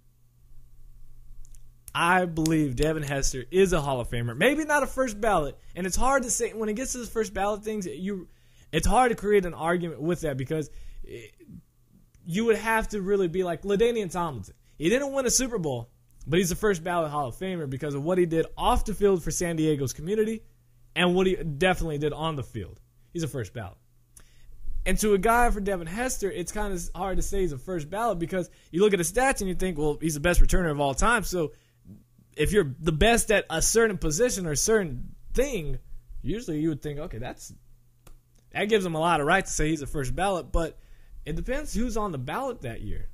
I believe Devin Hester is a Hall of Famer. Maybe not a first ballot. And it's hard to say, when it gets to the first ballot things, it's hard to create an argument with that because you would have to really be like LaDainian Tomlinson. He didn't win a Super Bowl, but he's a first ballot Hall of Famer because of what he did off the field for San Diego's community and what he definitely did on the field. he's a first ballot. And to a guy for Devin Hester, it's kind of hard to say he's a first ballot because you look at his stats and you think, well, he's the best returner of all time. So if you're the best at a certain position or a certain thing, usually you would think, okay, that gives him a lot of right to say he's a first ballot. But it depends who's on the ballot that year.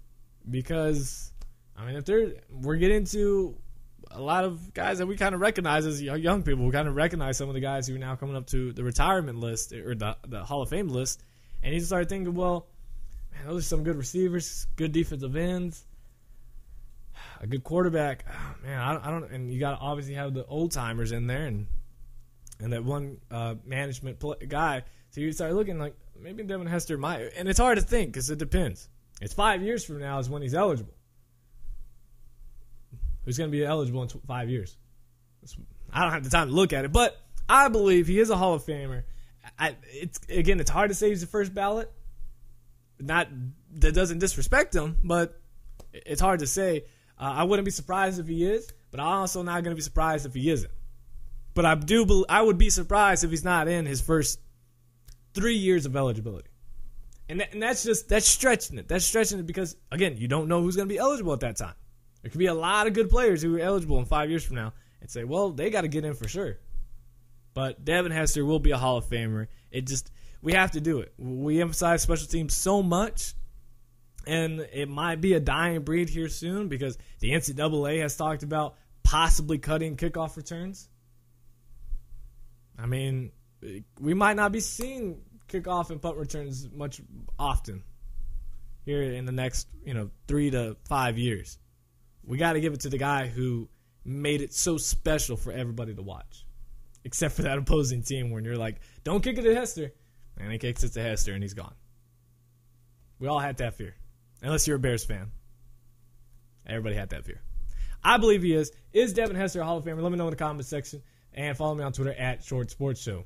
Because, I mean, we're getting to a lot of guys that we kind of recognize as young people. We kind of recognize some of the guys who are now coming up to the retirement list or the Hall of Fame list. And you start thinking, well, man, those are some good receivers, good defensive ends, a good quarterback. Oh, man, I don't. And you got to obviously have the old timers in there, and that one management guy. So you start looking like maybe Devin Hester might. And it's hard to think because it depends. It's 5 years from now is when he's eligible. Who's going to be eligible in 5 years? I don't have the time to look at it, but I believe he is a Hall of Famer. It's hard to say he's the first ballot. Not that doesn't disrespect him, but it's hard to say. I wouldn't be surprised if he is, but I'm also not going to be surprised if he isn't. But I would be surprised if he's not in his first 3 years of eligibility. And that's stretching it. That's stretching it because, again, you don't know who's going to be eligible at that time. There could be a lot of good players who are eligible in 5 years from now and say, well, they got to get in for sure. But Devin Hester will be a Hall of Famer. We have to do it. We emphasize special teams so much, and it might be a dying breed here soon because the NCAA has talked about possibly cutting kickoff returns. I mean, we might not be seeing kickoff and punt returns much often here in the next 3 to 5 years. We got to give it to the guy who made it so special for everybody to watch. Except for that opposing team when you're like, don't kick it to Hester. And he kicks it to Hester and he's gone. We all had that fear. Unless you're a Bears fan. Everybody had that fear. I believe he is. Is Devin Hester a Hall of Famer? Let me know in the comments section. And follow me on Twitter at Short Sports Show.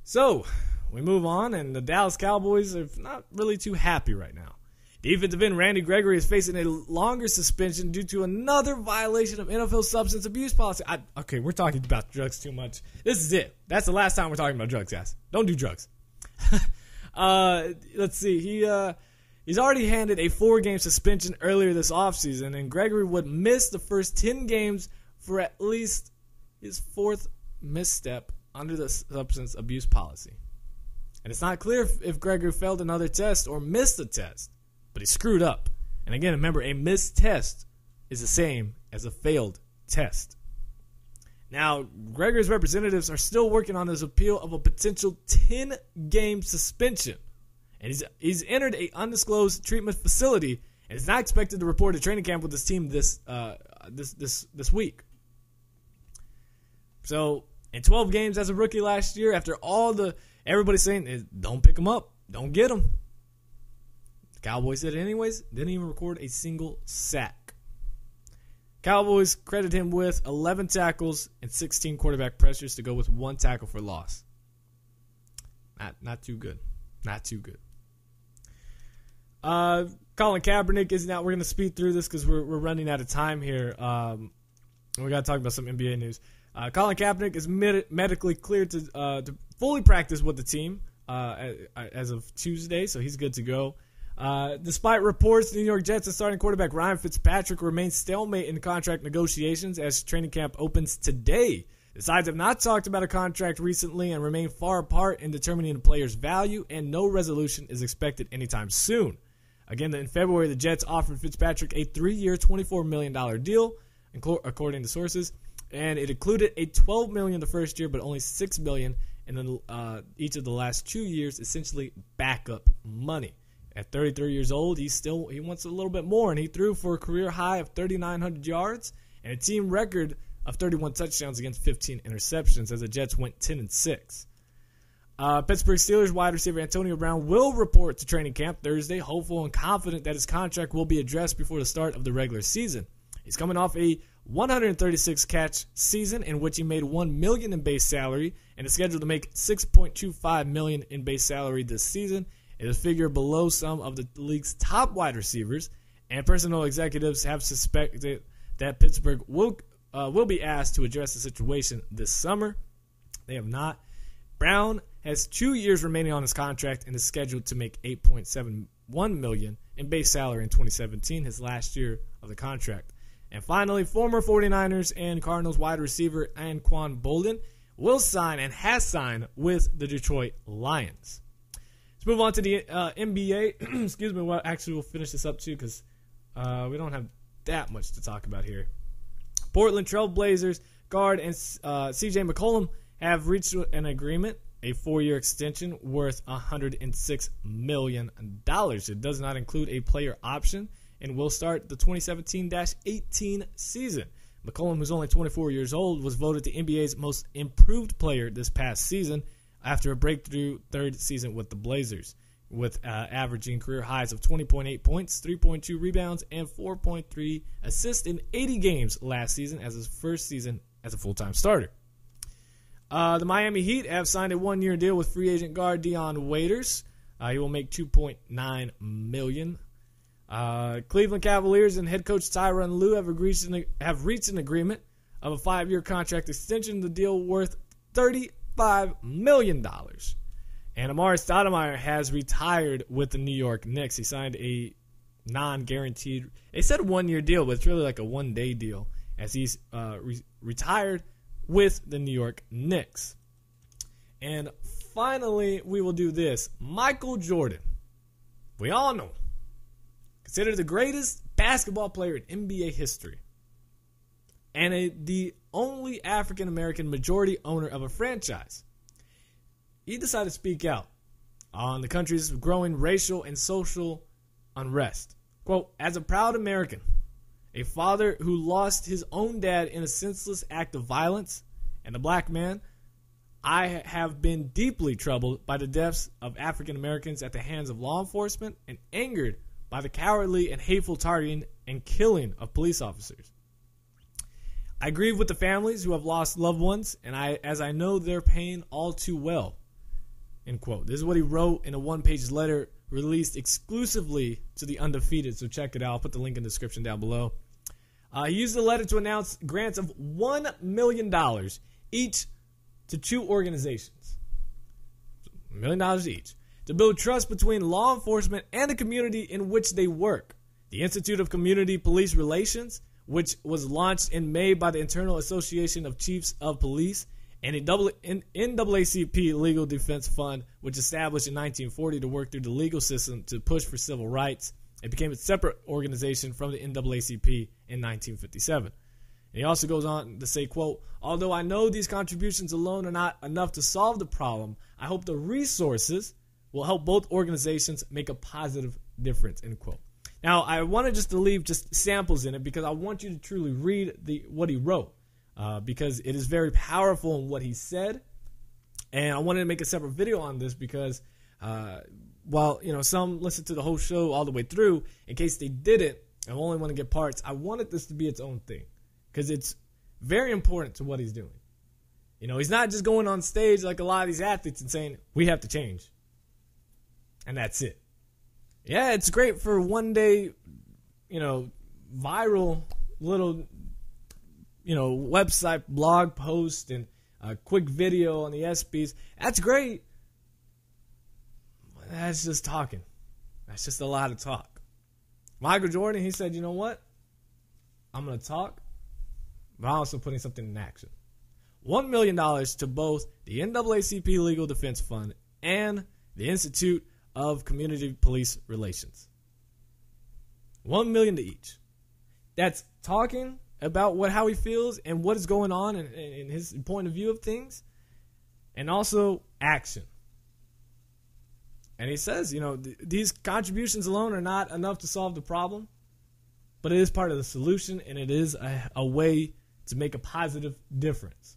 So, we move on. And the Dallas Cowboys are not really too happy right now. Defensive end Randy Gregory is facing a longer suspension due to another violation of NFL substance abuse policy. Okay, we're talking about drugs too much. This is it. That's the last time we're talking about drugs, guys. Don't do drugs. Let's see. He's already handed a 4-game suspension earlier this offseason, and Gregory would miss the first 10 games for at least his 4th misstep under the substance abuse policy. And it's not clear if Gregory failed another test or missed a test. But he screwed up. And again, remember, a missed test is the same as a failed test. Now, Gregory's representatives are still working on his appeal of a potential 10-game suspension. And he's entered an undisclosed treatment facility and is not expected to report to training camp with his team this week. So, in 12 games as a rookie last year, after everybody saying, don't pick him up, don't get him. Cowboys did it anyways, didn't even record a single sack. Cowboys credit him with 11 tackles and 16 quarterback pressures to go with 1 tackle for loss. Not too good. Not too good. Colin Kaepernick is now. We're going to speed through this because we're running out of time here. We got to talk about some NBA news. Colin Kaepernick is medically cleared to fully practice with the team as of Tuesday, so he's good to go. Despite reports, the New York Jets and starting quarterback Ryan Fitzpatrick remains stalemate in contract negotiations as training camp opens today. The sides have not talked about a contract recently and remain far apart in determining the player's value, and no resolution is expected anytime soon. Again, in February, the Jets offered Fitzpatrick a 3-year, $24 million deal, according to sources, and it included a $12 million the first year, but only $6 million in each of the last 2 years, essentially backup money. At 33 years old, he wants a little bit more, and he threw for a career high of 3,900 yards and a team record of 31 touchdowns against 15 interceptions as the Jets went 10-6. Pittsburgh Steelers wide receiver Antonio Brown will report to training camp Thursday, hopeful and confident that his contract will be addressed before the start of the regular season. He's coming off a 136-catch season in which he made $1 million in base salary and is scheduled to make $6.25 million in base salary this season. It is a figure below some of the league's top wide receivers, and personnel executives have suspected that Pittsburgh will be asked to address the situation this summer. They have not Brown has 2 years remaining on his contract and is scheduled to make $8.71 million in base salary in 2017, his last year of the contract. And finally, former 49ers and Cardinals wide receiver Anquan Boldin will sign and has signed with the Detroit Lions. Let's move on to the NBA. Excuse me. Well, actually, we'll finish this up too because we don't have that much to talk about here. Portland Trail Blazers guard and CJ McCollum have reached an agreement, a 4-year extension worth $106 million. It does not include a player option and will start the 2017-18 season. McCollum, who's only 24 years old, was voted the NBA's most improved player this past season after a breakthrough third season with the Blazers, with averaging career highs of 20.8 points, 3.2 rebounds, and 4.3 assists in 80 games last season as his first season as a full-time starter. The Miami Heat have signed a 1-year deal with free agent guard Dion Waiters. He will make $2.9 million. Cleveland Cavaliers and head coach Tyronn Lue have reached an agreement of a 5-year contract extension, the deal worth $35 million. And Amari Stoudemire has retired with the New York Knicks. He signed a non-guaranteed, they said 1-year deal, but it's really like a 1-day deal as he's retired with the New York Knicks. And finally, we will do this. Michael Jordan. We all know him. Considered the greatest basketball player in NBA history. And the only African-American majority owner of a franchise. He decided to speak out on the country's growing racial and social unrest. Quote, as a proud American, a father who lost his own dad in a senseless act of violence, and a black man, I have been deeply troubled by the deaths of African Americans at the hands of law enforcement and angered by the cowardly and hateful targeting and killing of police officers. I grieve with the families who have lost loved ones, and as I know their pain all too well. End quote. This is what he wrote in a 1-page letter released exclusively to the Undefeated, so check it out. I'll put the link in the description down below. He used the letter to announce grants of $1 million each to 2 organizations. $1 million each. To build trust between law enforcement and the community in which they work. The Institute of Community Police Relations, which was launched in May by the Internal Association of Chiefs of Police, and a NAACP Legal Defense Fund, which established in 1940 to work through the legal system to push for civil rights. It became a separate organization from the NAACP in 1957. And he also goes on to say, quote, although I know these contributions alone are not enough to solve the problem, I hope the resources will help both organizations make a positive difference, end quote. Now, I wanted just to leave just samples in it because I want you to truly read what he wrote because it is very powerful in what he said. And I wanted to make a separate video on this because while some listen to the whole show all the way through, in case they didn't and only want to get parts, I wanted this to be its own thing because it's very important to what he's doing. He's not just going on stage like a lot of these athletes and saying, we have to change. And that's it. Yeah, it's great for one day, viral little, website blog post and a quick video on the SBs. That's great. That's just talking. That's just a lot of talk. Michael Jordan, he said, you know what? I'm going to talk, but I'm also putting something in action. $1 million to both the NAACP Legal Defense Fund and the Institute of Community Police Relations. $1 million to each. That's talking about how he feels and what is going on in his point of view of things, and also action. And he says, these contributions alone are not enough to solve the problem, but it is part of the solution, and it is a way to make a positive difference.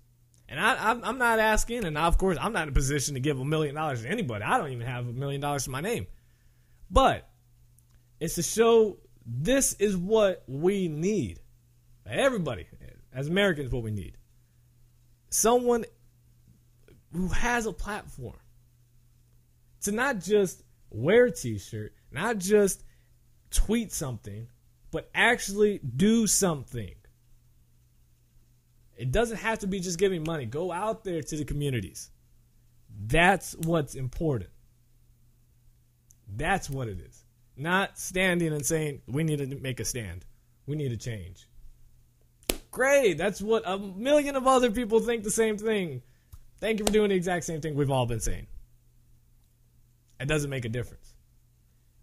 And I'm not asking, and of course I'm not in a position to give $1 million to anybody. I don't even have $1 million to my name. But it's to show this is what we need. Everybody, as Americans, what we need. Someone who has a platform to not just wear a t-shirt, not just tweet something, but actually do something. It doesn't have to be just giving money. Go out there to the communities. That's what's important. That's what it is. Not standing and saying, we need to make a stand. We need to change. Great. That's what a million of other people think the same thing. Thank you for doing the exact same thing we've all been saying. It doesn't make a difference.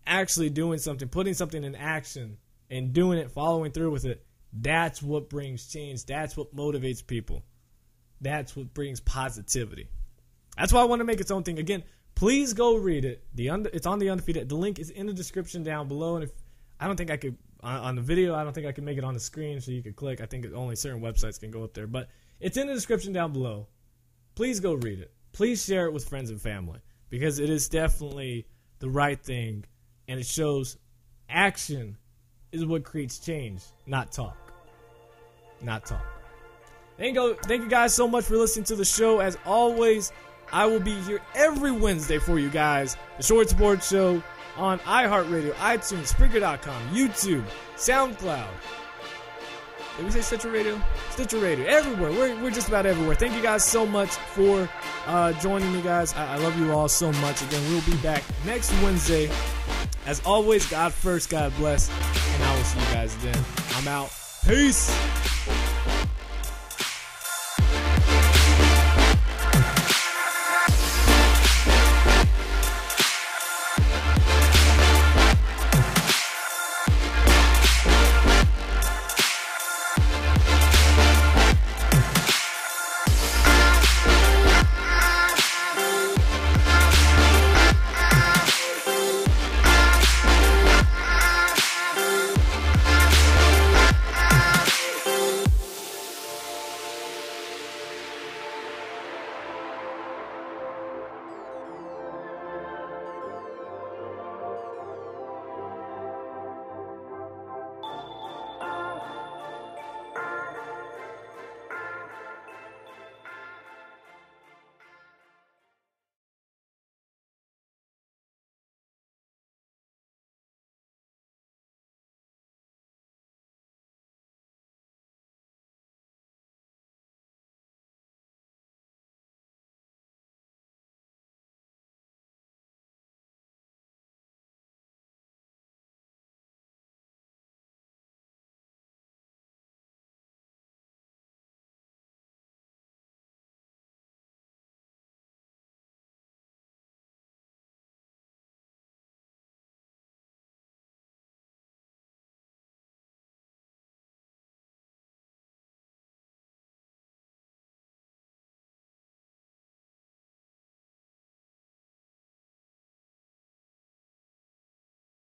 Actually doing something, putting something in action, and doing it, following through with it, that's what brings change. That's what motivates people. That's what brings positivity. That's why I want to make its own thing. Again, please go read it. It's on the Undefeated. The link is in the description down below. And if I don't think I could, on the video, I don't think I can make it on the screen so you could click. I think only certain websites can go up there. But it's in the description down below. Please go read it. Please share it with friends and family because it is definitely the right thing. And it shows action is what creates change, not talk. Not talk. Thank you guys so much for listening to the show. As always, I will be here every Wednesday for you guys. The Short Sports Show on iHeartRadio, iTunes, Spreaker.com, YouTube, SoundCloud. Did we say Stitcher Radio? Stitcher Radio. Everywhere. We're just about everywhere. Thank you guys so much for joining me, guys. I love you all so much. Again, we'll be back next Wednesday. As always, God first, God bless. And I will see you guys then. I'm out. Peace.